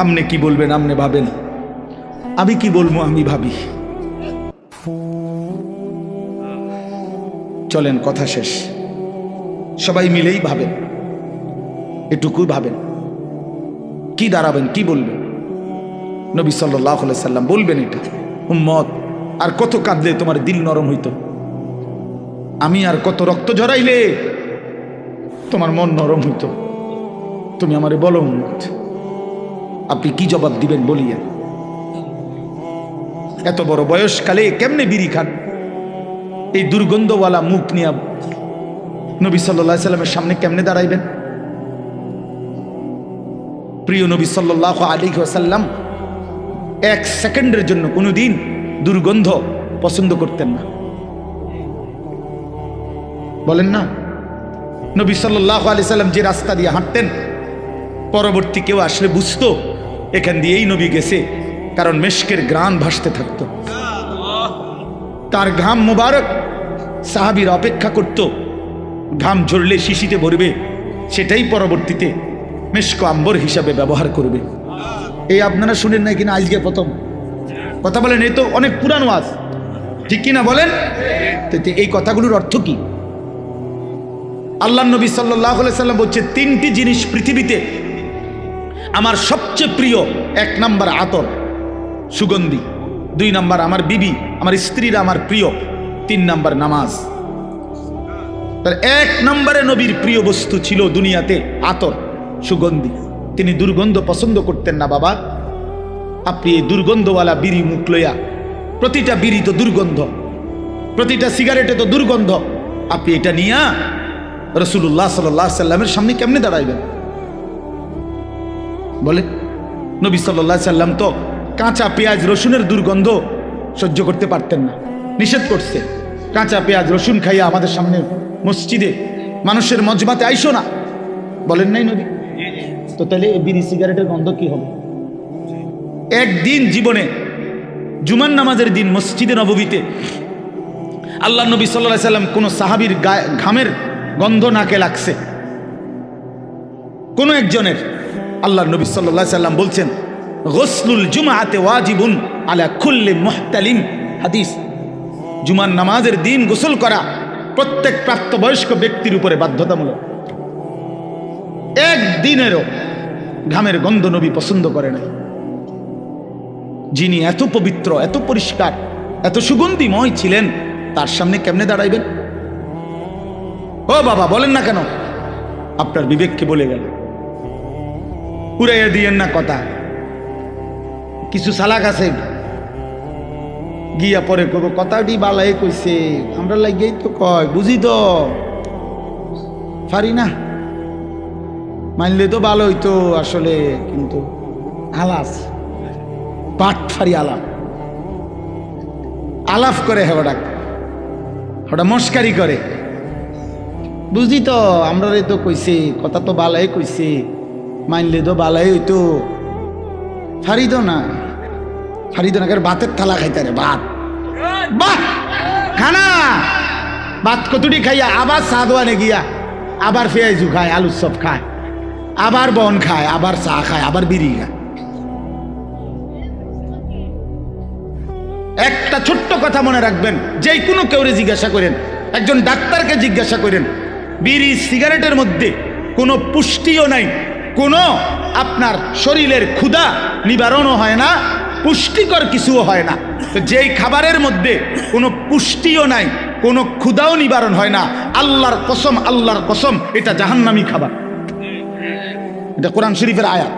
আমনে কি বলবেন? আমনে ভাবেন, আমি কি বলবো? আমি ভাবি। চলেন কথা শেষ, সবাই মিলেই ভাবেন, এটুকু ভাবেন, কি দাঁড়াবেন, কি বলবেন? নবী সাল্লাল্লাহু আলাইহি সাল্লাম বলবেন এটা, উম্মত আর কত কাঁদলে তোমার দিল নরম হইতো? আমি আর কত রক্ত ঝরাইলে তোমার মন নরম হইতো? তুমি আমারে বলো উম্মত, আপনি কি জবাব দিবেন বলিয়া? এত বড় বয়সকালে কেমনে বিড়ি খান? এই দুর্গন্ধওয়ালা মুখ নিয়ে নবী সাল্লাল্লাহু আলাইহি সাল্লামের সামনে কেমনে দাঁড়াইবেন? প্রিয় নবী সাল্লাল্লাহু আলাইহি ওয়াসাল্লাম এক সেকেন্ডের জন্য কোনোদিন দুর্গন্ধ পছন্দ করতেন না। বলেন না, নবী সাল্লাল্লাহু আলাইহি সাল্লাম যে রাস্তা দিয়ে হাঁটতেন, পরবর্তী কেউ আসলে বুঝতো এখান দিয়েই নবী গেছে, কারণ মেশকের ঘ্রাণ ভাসতে থাকতো। তার ঘাম মোবারক সাহাবীরা অপেক্ষা করত, ঘাম ঝরলে শিশিতে ভরবে, সেটাই পরবর্তীতে মেশক আম্বর হিসাবে ব্যবহার করবে। এই আপনারা শুনেন না কিনা আজকে প্রথম কথা বলেন? এই তো অনেক পুরানো ওয়াজ, ঠিক কিনা বলেন? এই কথাগুলোর অর্থ কি? আল্লাহ নবী সাল্লাল্লাহু আলাইহি সাল্লাম বলছে, তিনটি জিনিস পৃথিবীতে আমার সবচেয়ে প্রিয়। এক নাম্বার আতর, সুগন্ধি। দুই নাম্বার আমার বিবি, আমার স্ত্রীরা আমার প্রিয়। তিন নাম্বার নামাজ। তার এক নম্বরে নবীর প্রিয় বস্তু ছিল দুনিয়াতে আতর, সুগন্ধি। তিনি দুর্গন্ধ পছন্দ করতেন না। বাবা, আপনি এই দুর্গন্ধওয়ালা বিড়ি মুখ লইয়া, প্রতিটা বিড়ি তো দুর্গন্ধ, প্রতিটা সিগারেটে তো দুর্গন্ধ, আপনি এটা নিয়ে রাসূলুল্লাহ সাল্লাল্লাহু আলাইহি সাল্লামের সামনে কেমনে দাঁড়াইবেন? বলে, নবী সাল্লাল্লাহু আলাইহি সাল্লাম তো কাঁচা পেঁয়াজ রসুনের দুর্গন্ধ সহ্য করতে পারতেন না, নিষেধ করছে। কাঁচা পেঁয়াজ রসুন খাইয়া আমাদের সামনে মসজিদে মানুষের মজমাতে আইসো না, বলেন নাই নবী? তো তাহলে বিড়ি সিগারেটের গন্ধ কি হবে? একদিন জীবনে জুমার নামাজের দিন মসজিদে নববীতে আল্লাহ নবী সাল্লাল্লাহু আলাইহি সাল্লাম কোন সাহাবীর ঘামের গন্ধ নাকে লাগছে, কোন একজনের। আল্লাহ নবী সাল্লাল্লাহু আলাইহি সাল্লাম বলছেন, গোসলুল জুমআতে ওয়াজিবুন আলা কুল্লি মুহতালিম। হাদিস, জুমার নামাজের দিন গোসল করা প্রত্যেক প্রাপ্তবয়স্ক ব্যক্তির উপরে বাধ্যতামূলক। একদিনেরও ঘামের গন্ধ নবী পছন্দ করে না। যিনি এত পবিত্র, এত পরিষ্কার, এত সুগন্ধিময় ছিলেন, তার সামনে কেমনে দাঁড়াইবেন? ও বাবা, বলেন না কেন? আপনার বিবেককে বলে গেল, উড়াইয়া দিয়েন না কথা। কিছু সালাক আছে গিয়া পরে কব কথাটি বালাই কইছে, আমরা লাগিয়েই তো কয়, বুঝি তো পারি না, মানলে তো ভালো হইতো আসলে, কিন্তু আলাস পাট ফারি আলাপ আলাপ করে, হেওয়াটা ওটা মস্কারি করে। বুঝি তো আমরা তো কইছে, কথা তো বালাই কইছে, মানলে তো বালাই হইতো, ফারিদ না, ফারিদ না, ভাতের থালা খাইতে রে, ভাত বাহ খানা, ভাত কতটি খাইয়া আবার সাদওয়ানে গিয়া আবার পেঁয়াজু খায়, আলুর চপ খায়, আবার বন খায়, আবার চা খায়, আবার বিড়ি খায়। একটা ছোট্ট কথা মনে রাখবেন, যে কোনো কেউরে জিজ্ঞাসা করেন, একজন ডাক্তারকে জিজ্ঞাসা করেন, বিড়ি সিগারেটের মধ্যে কোনো পুষ্টিও নাই, কোনো আপনার শরীরের ক্ষুধা নিবারণও হয় না, পুষ্টিকর কিছুও হয় না। তো যেই খাবারের মধ্যে কোনো পুষ্টিও নাই, কোনো ক্ষুধাও নিবারণ হয় না, আল্লাহর কসম, আল্লাহর কসম, এটা জাহান্নামী খাবার। এটা কোরআন শরীফের আয়াত,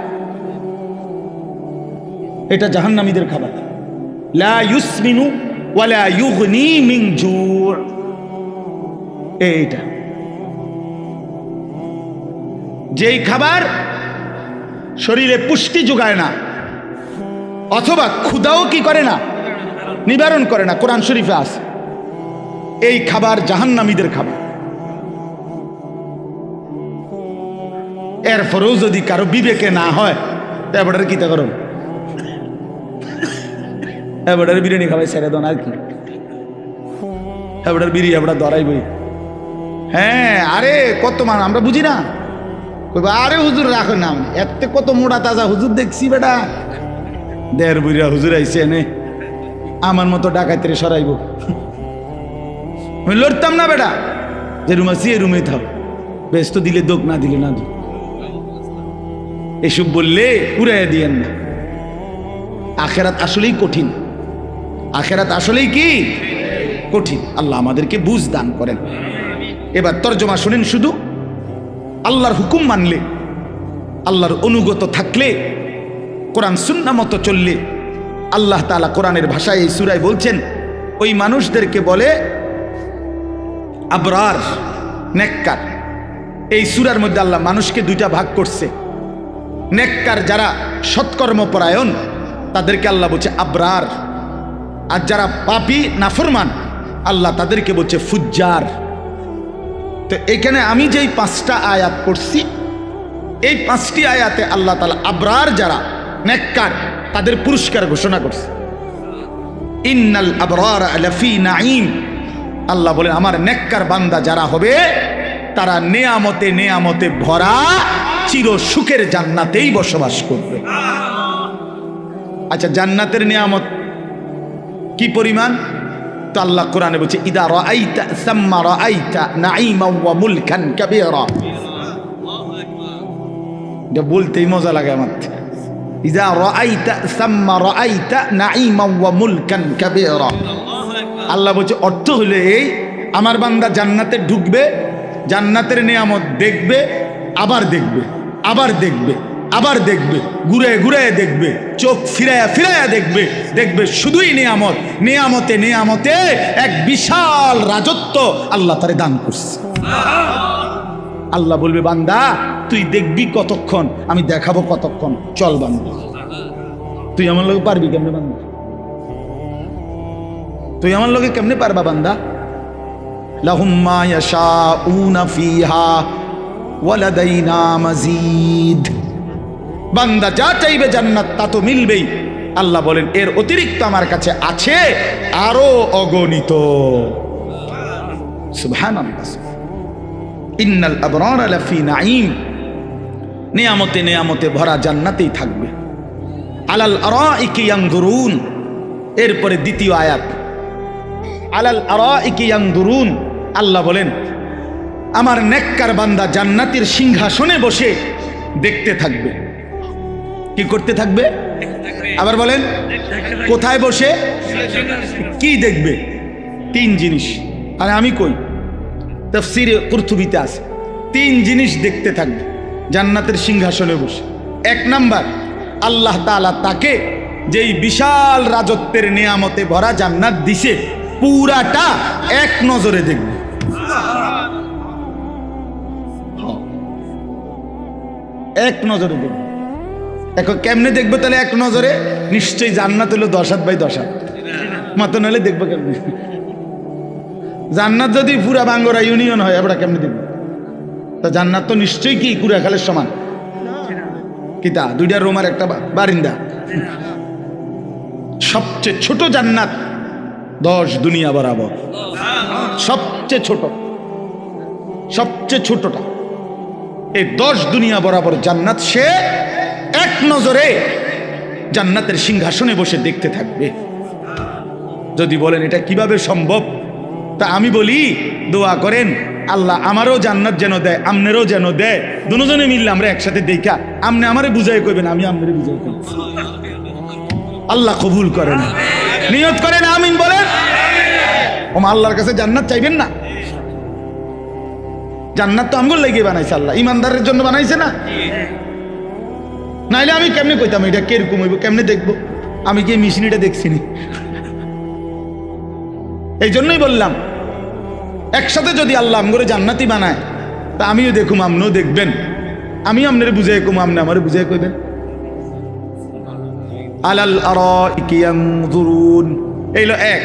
এটা জাহান্নামীদের খাবার। লা ইউসমিনু ওয়ালা ইউগনি মিন জু'। এইটা যেই খাবার শরীরে পুষ্টি যোগায় না, অথবা ক্ষুধাও কি করে না, নিবারণ করে না, কোরআন শরীফে আছে, এই খাবার জাহান্নামীদের খাবার। এরপরেও যদি কারো বিবেকে না হয়, এবারে কি তা করো, এবারে বিরিয়ানি খাবাই ছেড়ে দন, আর কি এবারে বিড়ি এবার ধরাইবই। হ্যাঁ, আরে কত মান আমরা বুঝি না, আরে হুজুর রাখো নাম, এত কত মোটা তাজা হুজুর দেখছি বেটা, দেড় বুড়িয়া হুজুর আইসে এনে আমার মতো ডাকাইতে সরাইব। আমি লড়তাম না বেটা, যে রুম আছি এ রুমে থাক, ব্যস্ত দিলে দোক, না দিলে না দোক, এসব বললে উড়াইয়া দিয়েন না। আখেরাত আসলেই কঠিন, আখেরাত আসলেই কি কঠিন। আল্লাহ আমাদেরকে বুঝ দান করেন। এবার তর্জমা শুনেন শুধু। আল্লাহর হুকুম মানলে, আল্লাহর অনুগত থাকলে, কোরআন সুন্নাহ মতো চললে, আল্লাহ তাআলা কোরআনের ভাষায় এই সূরায় বলছেন, ওই মানুষদেরকে বলে আবরার, নেককার। এই সূরার মধ্যে আল্লাহ মানুষকে দুইটা ভাগ করছে। নেককার যারা সৎকর্মপরায়ণ তাদেরকে আল্লাহ বলছে আবরার, আর যারা পাপী নাফরমান আল্লাহ তাদেরকে বলছে ফুজ্জার। তো এখানে আমি যেই 5টা আয়াত পড়ছি, এই 5টি আয়াতে আল্লাহ তাআলা আবরার যারা নেককার তাদের পুরস্কার ঘোষণা করছে। ইন্নাল আবরারা লাফি নাঈম, আল্লাহ বলেন আমার নেককার বান্দা যারা হবে তারা নেয়ামতে নেয়ামতে ভরা চির সুখের জান্নাতেই বসবাস করবে। আচ্ছা, জান্নাতের নিয়ামত কি পরিমাণ? তো আল্লাহ কোরআনে বলছে ইদা রাআইতা সাম্মা রাআইতা নাঈমান ওয়া মুলকান কাবীরা। এটা বলতেই মজা লাগে আমার। ইদা রাআইতা সাম্মা রাআইতা নাঈমান ওয়া মুলকান কাবীরা। আল্লাহ বলছে অর্থ হলো এই, আমার বান্দা জান্নাতে ঢুকবে, জান্নাতের নিয়ামত দেখবে, আবার দেখবে, আবার দেখবে, আবার দেখবে, ঘুরে ঘুরে দেখবে, চোখ ফিরায়া ফিরায়া দেখবে, দেখবে শুধুই নিয়ামত, নিয়ামতে নিয়ামতে এক বিশাল রাজত্ব আল্লাহ তারে দান করছে। আল্লাহ বলবে বান্দা তুই দেখবি কতক্ষণ, আমি দেখাবো কতক্ষণ, চল বান্দা। তুই আমার লোকে পারবি কেমনে বান্দা? তুই আমার লোকে কেমনে পারবা বান্দা? লাহুম মা ইয়াশাউনা ফিহা ওয়া লাদাইনা মাজিদ। বান্দা যা চাইবে জান্নাত তা তো মিলবেই। আল্লাহ বলেন এর অতিরিক্ত আমার কাছে আছে আরো অগণিত। সুবহানাল্লাহ। ইন্নাল আবরারা লাফি নাঈম, নিয়ামতে নিয়ামতে ভরা জান্নাতেই থাকবে। আলাল আরাইকি ইয়ানজুরুন, এরপরে দ্বিতীয় আয়াত আলাল আরাইকি ইয়ানজুরুন। আল্লাহ বলেন আমার নেককার বান্দা জান্নাতের সিংহাসনে বসে দেখতে থাকবে। কি করতে থাকবে? আবার বলেন কোথায় বসে কি দেখবে? 3 জিনিস। আর আমি কই তাফসীরে কুরতুবীতে আছে 3 জিনিস দেখতে থাকবে জান্নাতের সিংহাসনে বসে। 1 নাম্বার, আল্লাহ তাআলা তাকে যেই বিশাল রাজত্বের নিয়ামতে ভরা জান্নাত দিছে পুরাটা এক নজরে দেখবে। এক নজরে দেখবে। এখন কেমনে দেখবে তাহলে এক নজরে? নিশ্চয়ই জান্নাত হলো 10 হাত বাই 10 হাত, মতন হলে দেখবো কেমনে? জান্নাত যদি পুরা বাঙ্গরা ইউনিয়ন হয় আমরা কেমনে দেখবো? তা জান্নাত তো নিশ্চয়ই কি কুড়াখালের সমান? কিতা 2টা রুম আর একটা বারিন্দা। সবচেয়ে ছোট জান্নাত 10 দুনিয়া বরাবর। সবচেয়ে ছোট, সবচেয়ে ছোটটা এই 10 দুনিয়া বরাবর জান্নাত সে এক নজরে জান্নাতের সিংহাসনে বসে দেখতে থাকবে। যদি বলেন এটা কিভাবে সম্ভব, তা আমি বলি দোয়া করেন আল্লাহ আমারও জান্নাত যেন দেয়, আমনেরও যেন দেয়, দুজনে মিললে আমরা একসাথে দেখা আমনে আমারে বুঝাই কইবেন, আমি আমনে বুঝাই কইব। আল্লাহ কবুল করেন, নিয়ত করেন, আমিন বলেন। ও আল্লাহর কাছে জান্নাত চাইবেন না? জান্নাত তো আমগুলো লেগে বানাইছে আল্লাহ, ইমানদারের জন্য বানাইছে না? নাইলে আমি কেমনে কইতাম এটা কিরকম হইব, কেমনে দেখবো? আমি কি মিশনিটা দেখছিনি? এই জন্যই বললাম একসাথে যদি আল্লাহ আমগরে জান্নাতি বানায় তা আমিও দেখুম, আপনিও দেখবেন, আমি আপনারে বুঝাই কম, আপনি আমারে বুঝাই কইবেন। আলাল আরাইকি ইয়ানজুরুন, এইলো 1।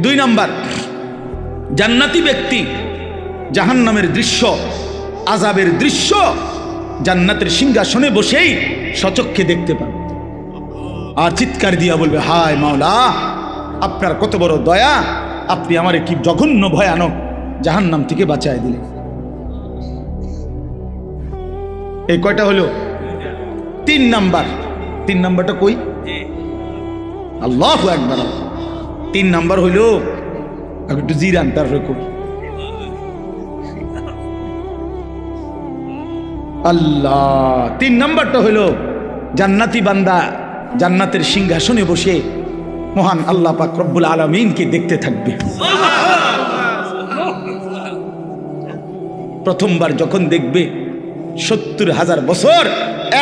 2 নাম্বার, জান্নাতি ব্যক্তি জাহান্নামের দৃশ্য, আযাবের দৃশ্য জান্নাতের সিংহাসনে বসেই সচক্ষে দেখতে পাবে আর চিৎকার দিয়া বলবে হায় মাওলা আপনার কত বড় দয়া, আপনি আমারে কি জঘন্য ভয়ানক জাহান্নাম থেকে বাঁচায় দিলেন। এই কয়টা হলো? 3 নাম্বার। 3 নাম্বারটা কই? আল্লাহু আকবার। 3 নাম্বার হইলো একটু জিরান, তারপরে কই আল্লাহ। 3 নাম্বারটা হইলো জান্নাতি বান্দা জান্নাতের সিংহাসনে বসে মহান আল্লাহ পাক রব্বুল আলামিনকে দেখতে থাকবে। প্রথমবার যখন দেখবে 70,000 বছর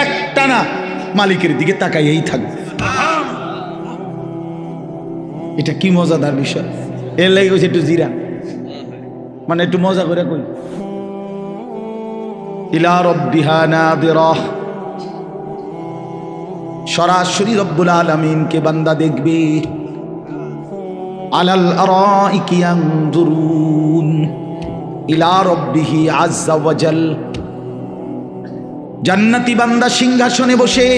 একটানা মালিকের দিকে তাকাইয়েই থাকবে। এটা কি মজাদার বিষয়। এর লাগে একটু জিরা মানে একটু মজা করে কই, ইলা রাব্বিহা নাযিরাহ, সরাসরি রব্বুল আলামিনকে বান্দা দেখবে। আলাল আরাইকি ইয়ানজুরুন ইলা রাব্বিহি আযজা ওয়া জাল, জান্নাতি বান্দা সিংহাসনে বসে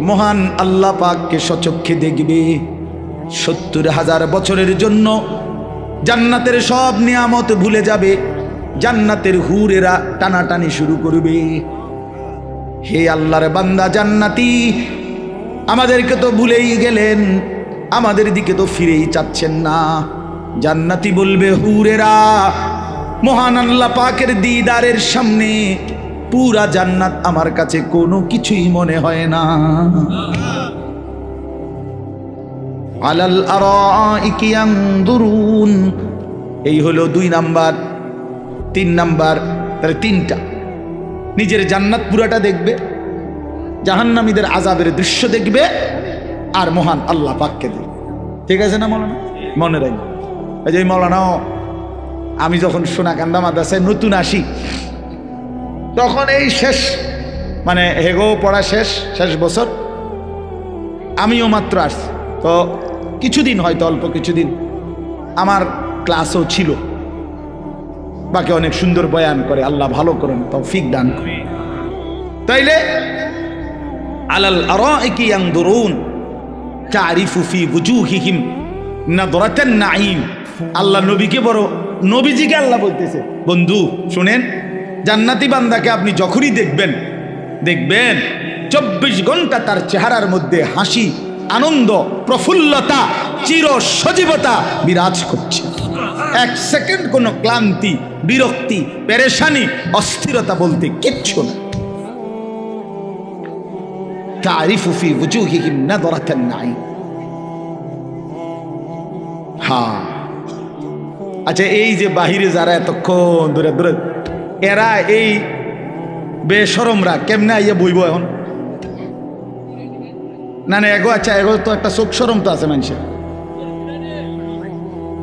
মহান আল্লাহ পাককে সচক্ষে দেখবে। 70,000 বছরের জন্য জান্নাতের সব নিয়ামত ভুলে যাবে। জান্নাতের হুরেরা টানাটানি শুরু করবে, হে আল্লাহর বান্দা জান্নাতি, আমাদেরকে তো ভুলেই গেলেন, আমাদের দিকে তো ফিরেই চাচ্ছেন না। জান্নাতি বলবে, হুরেরা, মহান আল্লাহ পাকের দিদারের সামনে পুরা জান্নাত আমার কাছে কোনো কিছুই মনে হয় না। আলাল আরাইকি ইয়ানজুরুন, এই হলো 2 নাম্বার। 3 নাম্বার, তাহলে 3টা। নিজের জান্নাত পুরাটা দেখবে, জাহান্নামীদের আযাবের দৃশ্য দেখবে, আর মহান আল্লাহ পাককে দেখবে। ঠিক আছে না মৌলানা? মনে রাখবে। এই যে মৌলানাও, আমি যখন সোনাকান্দা মাদ্রাসায় নতুন আসি, তখন এই শেষ মানে হেগো পড়া শেষ বছর, আমিও মাত্র আসছি। তো কিছুদিন, হয়তো অল্প কিছুদিন আমার ক্লাসও ছিল। বাকি অনেক সুন্দর বয়ান করে, আল্লাহ ভালো করেন, তৌফিক দান করে। তাইলে আলাল আরাইকি ইয়ানজুরুন তারিফু ফি বুজুহিহিম নাদরাতান নাঈম। আল্লাহ নবীকে বড়, নবীজিকে আল্লাহ বলতেছে, বন্ধু শুনেন, জান্নাতি বান্দাকে আপনি যখনই দেখবেন 24 ঘন্টা তার চেহারার মধ্যে হাসি, আনন্দ, প্রফুল্লতা, চির সজীবতা বিরাজ করছে। 1 সেকেন্ড কোনো ক্লান্তি, বিরক্তি, পেরেশানি, অস্থিরতা বলতে কিচ্ছু না। তারিফু ফি বুজুহিহিম নাদরাতান নাঈম। হ্যাঁ, আচ্ছা, এই যে বাহিরে যারা এতক্ষণ ধরে ধরে, এরা এই বেশরমরা কেমনে আইয়া বইব এখন? না না, এগো, আচ্ছা, এগো তো একটা চোখ সরম তো আছে মানুষের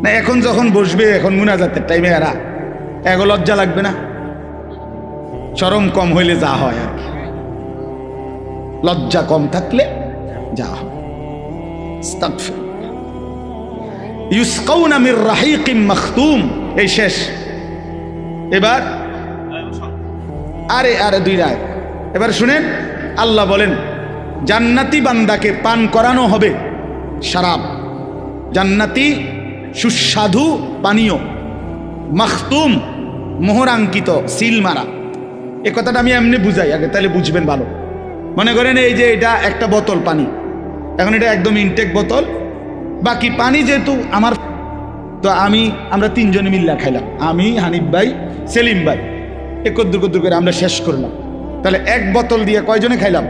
না। এখন যখন বসবে, এখন মুনাজাতের টাইমে এগো লজ্জা লাগবে না? শরম কম হইলে যা হয় আর কি, লজ্জা কম থাকলে যা হয়। ইউসকাউনা মির রাহিকিম মাখতুম, এই শেষ। এবার আরে 2 রায়। এবার শুনেন, আল্লাহ বলেন জান্নাতি বান্দাকে পান করানো হবে শরাব, জান্নাতি সুস্বাদু পানীয়, মাখতুম মোহরাঙ্কিত, সিল মারা। এ কথাটা আমি এমনি বুঝাই আগে, তাহলে বুঝবেন ভালো। মনে করেন এই যে এটা একটা বোতল পানি, এখন এটা একদম ইনটেক বোতল, বাকি পানি যেহেতু আমার, তো আমরা 3 জনে মিল্লা খাইলাম, আমি, হানিফ ভাই, সেলিম ভাই, কদ্দুর করে আমরা শেষ করলাম। তাহলে 1 বোতল দিয়ে কয়জনে খাইলাম?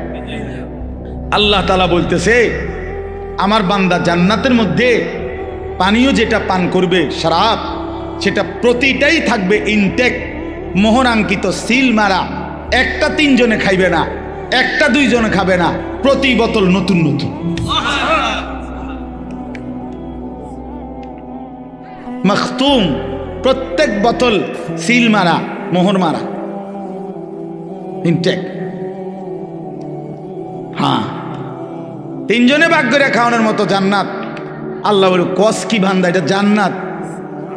আল্লাহ তাআলা বলতেছে, আমার বান্দা জান্নাতের মধ্যে পানীয় যেটা পান করবে শরাব, সেটা প্রতিটাই থাকবে ইনটেক, মোহরাঙ্কিত, সিল মারা। একটা 3 জনে খাইবে না, একটা 2 জনে খাবে না, প্রতি বোতল নতুন নতুন। মাখতুম, প্রত্যেক বোতল সিল মারা, মোহর মারা, ইনটেক। হ্যাঁ, 3 জনে ভাগ করে খাওয়ানোর মতো জান্নাত। আল্লাহ বলে, কস কি বান্দা, এটা জান্নাত?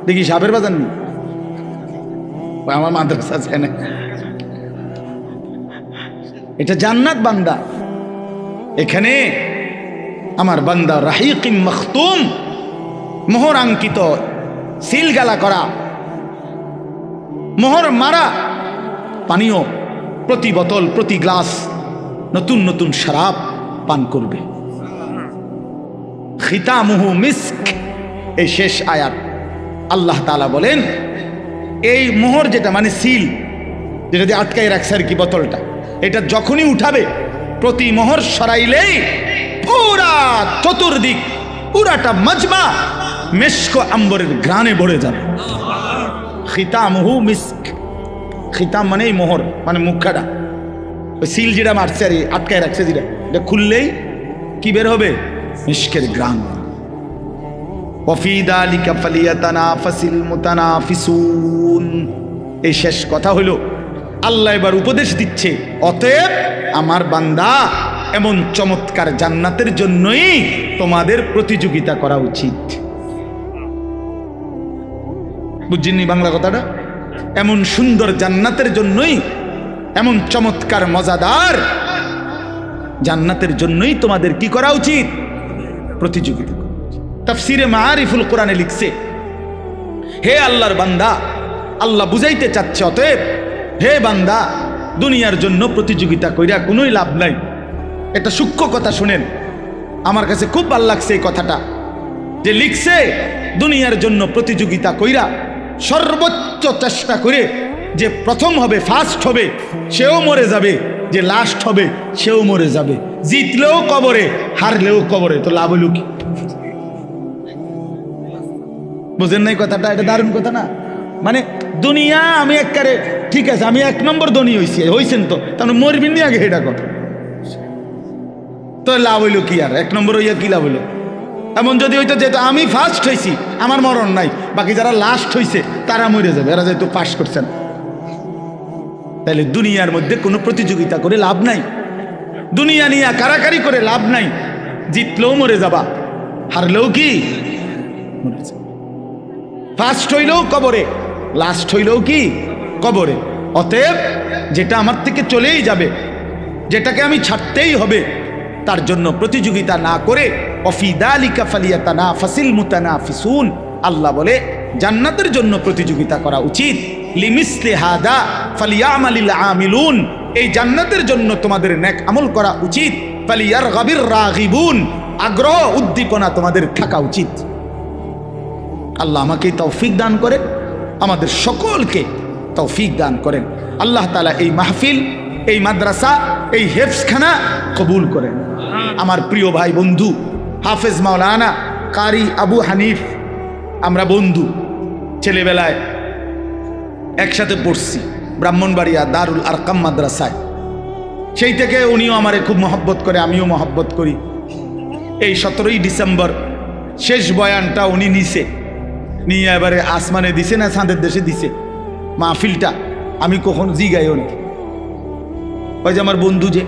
দেখি সাপের বাজার নি, আমার মাদ্রাসা আছে না, এটা জান্নাত বান্দা। এখানে আমার বান্দা রাহিকিম মাখতুম, মোহরাঙ্কিত, সিলগালা করা, মোহর মারা পানীয়, প্রতি বোতল, প্রতি গ্লাস নতুন নতুন শরাব পান করবে। খিতামুহু মিস্ক, এই শেষ আয়াত। আল্লাহ তাআলা বলেন, এই মোহর যেটা মানে সিল, যেটা দিয়ে আটকায় রাখছে আর কি বোতলটা, এটা যখনই উঠাবে, প্রতি মোহর সরাইলেই পুরা চতুর্দিক, পুরাটা মজমা মেশক আম্বরের ঘ্রাণে ভরে যাবে। খিতামুহু মিস্ক, খিতাম মানে এই মোহর, মানে মুখাটা, ওই সিল যেটা মারছে আর আটকায় রাখছে, যেটা এটা খুললেই কি বের হবে? মিস্কের ঘ্রাণ। ওয়াফি যালিকা ফালিয়াতানাফাসিল মুতানাফিসুন। এই শেষ কথা হলো আল্লাহ এবার উপদেশ দিচ্ছে, অতএব আমার বান্দা এমন চমৎকার জান্নাতের জন্যই তোমাদের প্রতিযোগিতা করা উচিত। বুঝছেননি বাংলা কথাটা? এমন সুন্দর জান্নাতের জন্যই, এমন চমৎকার মজাদার জান্নাতের জন্যই তোমাদের কি করা উচিত? প্রতিযোগিতা করা উচিত। তাফসিরে মাআরিফুল কোরআনে লিখছে, হে আল্লাহর বান্দা, আল্লাহ বুঝাইতে চাচ্ছে, অতএব হে বান্দা, দুনিয়ার জন্য প্রতিযোগিতা কইরা কোনোই লাভ নাই। এটা সূক্ষ্ম কথা শুনেন, আমার কাছে খুব ভালো লাগছে এই কথাটা, যে লিখছে দুনিয়ার জন্য প্রতিযোগিতা কইরা সর্বোচ্চ চেষ্টা করে যে প্রথম হবে, ফার্স্ট হবে, সেও মরে যাবে, যে লাস্ট হবে সেও মরে যাবে। জিতলেও কবরে, হারলেও কবরে, তো লাভ হইল কি? বুঝেন নাই কথাটা? এটা দারুণ কথা না? মানে দুনিয়া আমি একবারে ঠিক আছে, আমি 1 নম্বর ধনী হইছেন তো তাহলে মরবিন নি আগে, এটা কথা তো লাভ হইল কি? আর 1 নম্বর হইয়া কি লাভ হইল? এমন যদি হইতো যেহেতু আমি ফার্স্ট হয়েছি আমার মরণ নাই, বাকি যারা লাস্ট হয়েছে তারা মরে যাবে, এরা যেহেতু পাস করছেন। তাহলে দুনিয়ার মধ্যে কোনো প্রতিযোগিতা করে লাভ নাই, দুনিয়া নিয়ে কারাকারি করে লাভ নাই। জিতলেও মরে যাবা, হারলেও কি মরে যাবা। ফার্স্ট হইলেও কবরে, লাস্ট হইলেও কি কবরে। অতএব যেটা আমার থেকে চলেই যাবে, যেটাকে আমি ছাড়তেই হবে, তার জন্য প্রতিযোগিতা না করে ওয়াফি যালিকা ফালিয়াতানাফাসিল মুতানাফিসুন, আল্লাহ বলে জান্নাতের জন্য প্রতিযোগিতা করা উচিত। লিমিসলি হাদা ফালিয়ামালিল আমিলুন, এই জান্নাতের জন্য তোমাদের নেক আমল করা উচিত। ফালিয়ারগাবির রাগিবুন, আগ্রহ উদ্দীপনা তোমাদের থাকা উচিত। আল্লাহ আমাকে তৌফিক দান করেন, আমাদের সকলকে তৌফিক দান করেন। আল্লাহ তাআলা এই মাহফিল, এই মাদ্রাসা, এই হেফজখানা কবুল করেন। আমার প্রিয় ভাই বন্ধু হাফেজ মাওলানা কারি আবু হানিফ, আমরা বন্ধু, ছেলেবেলায় একসাথে পড়ছি ব্রাহ্মণবাড়িয়া দারুল আরকাম মাদ্রাসায়। সেই থেকে উনিও আমারে খুব মহব্বত করে, আমিও মহব্বত করি। এই 17ই ডিসেম্বর শেষ বয়ানটা উনি নিয়ে এবারে আসমানে দিছে না চাঁদের দেশে দিছে মাহফিলটা। আমি কখনো জিগাইও না, ওই যে আমার বন্ধু যে,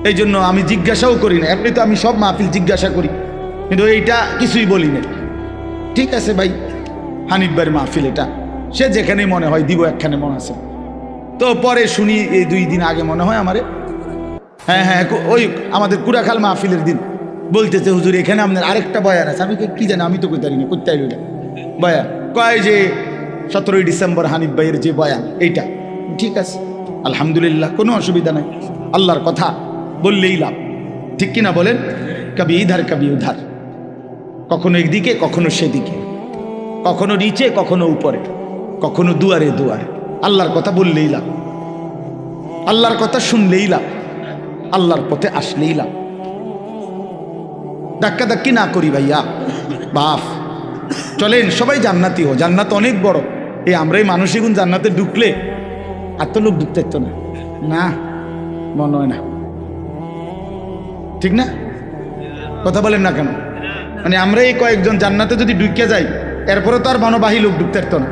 এই জন্য আমি জিজ্ঞাসাও করি না। এমনি তো আমি সব মাহফিল জিজ্ঞাসা করি, কিন্তু এইটা কিছুই বলি না। ঠিক আছে ভাই, হানিফ ভাইয়ের মাহফিল এটা, সে যেখানে মনে হয় দিব, একখানে মনে আছে। তো পরে শুনি এই 2 দিন আগে মনে হয় আমারে, হ্যাঁ ওই আমাদের কুড়াখাল মাহফিলের দিন বলতেছে, হুজুর এখানে আপনার আরেকটা বয়ান আছে। আমি কি জানি, আমি তো কই জানি না, করতে আইল বয়ান কয় যে 17ই ডিসেম্বর হানিফ ভাইয়ের যে বয়ান এইটা। ঠিক আছে, আলহামদুলিল্লাহ, কোনো অসুবিধা নাই। আল্লাহর কথা বললেই লাভ, ঠিক কিনা বলেন? কবি ইধার কবি উধার, কখনো একদিকে কখনো সেদিকে, কখনো নিচে কখনো উপরে, কখনো দুয়ারে দুয়ারে। আল্লাহর কথা বললেই লাভ, আল্লাহর কথা শুনলেই লাভ, আল্লাহর পথে আসলেই লাভ। ধাক্কা ধাক্কি না করি ভাইয়া বাপ, চলেন সবাই জান্নাতি হো। জান্নাত অনেক বড়। এই আমরাই মানুষই গুণ জান্নাতে ঢুকলে আর তো লোক ঢুকতে তো না, না মনে হয় না, ঠিক না? কথা বলেন না কেন? মানে আমরা এই কয়েকজন জান্নাতে যদি ঢুকে যাই, এরপরে তো আর বনবাহী লোক ঢুকতে পারতো না,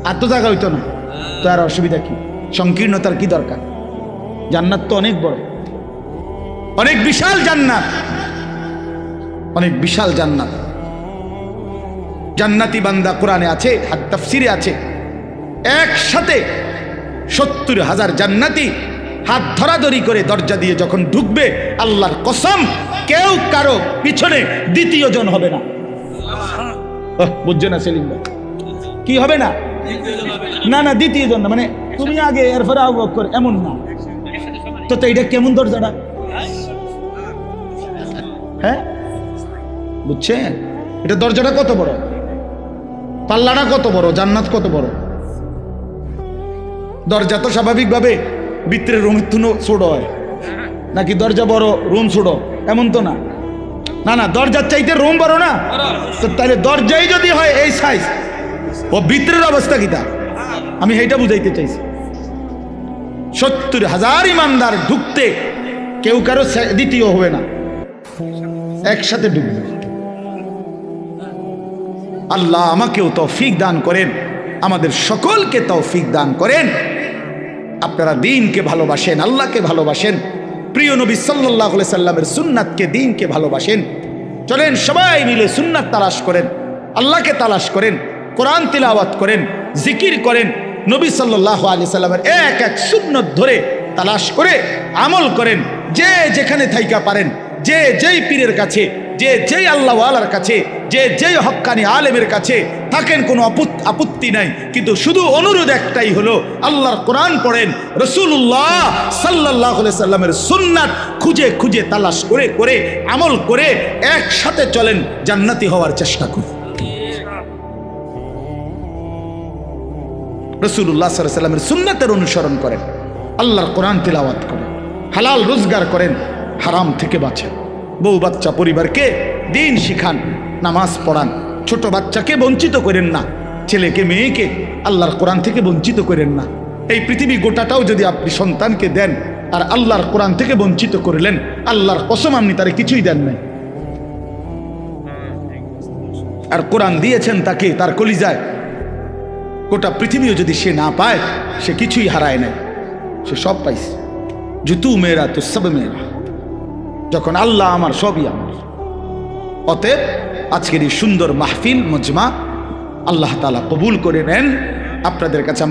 আর তো জায়গা হইতো না, তো আর অসুবিধা কি? সংকীর্ণতার কি দরকার? জান্নাত তো অনেক বড়, অনেক বিশাল জান্নাত, অনেক বিশাল জান্নাত। জান্নাতি বান্দা কোরআনে আছে, আর তাফসিরে আছে, একসাথে 70,000 জান্নাতি হাত ধরাধরি করে দরজা দিয়ে যখন ঢুকবে, আল্লাহর কসম কেউ কারো পিছনে দ্বিতীয় জন হবে না। বুঝছো না সেলিম ভাই? কি হবে না? না না, দ্বিতীয় জন না, মানে তুমি আগে এরপরে আবু বকর, এমন না তো। এটা কেমন দরজাটা? হ্যাঁ বুঝছেন? এটা দরজাটা কত বড়, পাল্লাটা কত বড়, জান্নাত কত বড়। দরজা তো স্বাভাবিকভাবে ভিতরে রুমের তুনো ছোট হয় নাকি দরজা বড় রুম ছোট? এমন তো না, না না, দরজার চাইতে রুম বড় না? তো তাহলে দরজাই যদি হয় এই সাইজ, ও ভিতরের অবস্থা কিটা? আমি এইটা বুঝাইতে চাইছি। 70,000 ইমানদার ঢুকতে কেউ কারো দ্বিতীয় হবে না, একসাথে ঢুকবে। আল্লাহ আমাকেও তৌফিক দান করেন, আমাদের সকলকে তৌফিক দান করেন। আপনারা দ্বীনকে ভালোবাসেন, আল্লাহকে ভালোবাসেন, প্রিয় নবী সাল্লাল্লাহু আলাইহি সাল্লামের সুন্নাতকে, দ্বীনকে ভালোবাসেন। চলেন সবাই মিলে সুন্নাত তালাশ করেন, আল্লাহকে তালাশ করেন, কোরআন তিলাওয়াত করেন, জিকির করেন, নবী সাল্লাল্লাহু আলাইহি সাল্লামের এক এক সুন্নত ধরে তালাশ করে আমল করেন। যে যেখানে থাইকা পারেন, যে যেই পীরের কাছে, যে যেই আল্লাহওয়ালার কাছে, যে যেই হক্কানি আলেমের কাছে থাকেন, কোনো আপত্তি নাই, কিন্তু শুধু অনুরোধ একটাই হলো, আল্লাহর কোরআন পড়েন, রাসূলুল্লাহ সাল্লাল্লাহু আলাইহি সাল্লামের সুন্নাত খুঁজে খুঁজে তালাশ করে করে আমল করে একসাথে চলেন, জান্নাতি হওয়ার চেষ্টা করুন। রাসূলুল্লাহ সাল্লাল্লাহু আলাইহি সাল্লামের সুন্নাতের অনুসরণ করেন, আল্লাহর কোরআন তিলাওয়াত করেন, হালাল রোজগার করেন, হারাম থেকে বাঁচেন, বউ বাচ্চা পরিবারকে দ্বীন শিখান, নামাজ পড়ান, ছোট বাচ্চাকে বঞ্চিত করেন না, ছেলেকে মেয়েকে আল্লাহর কোরআন থেকে বঞ্চিত করেন না। এই পৃথিবী গোটাটাও যদি আপনি সন্তানকে দেন আর আল্লাহর কোরআন থেকে বঞ্চিত করলেন, আল্লাহর কসম আপনি তারে কিছুই দেন নাই। আর কোরআন দিয়েছেন তাকে, তার কলিজায়, গোটা পৃথিবীও যদি সে না পায়, সে কিছুই হারায় নাই, সে সব পাইছে। জুতু মেয়েরা তো সব মেয়েরা, যখন আল্লাহ আমার, সবই আমার। অতএব আজকের এই সুন্দর মাহফিল মজমা আল্লাহ তাআলা কবুল করে নেন। আপনাদের কাছে আমার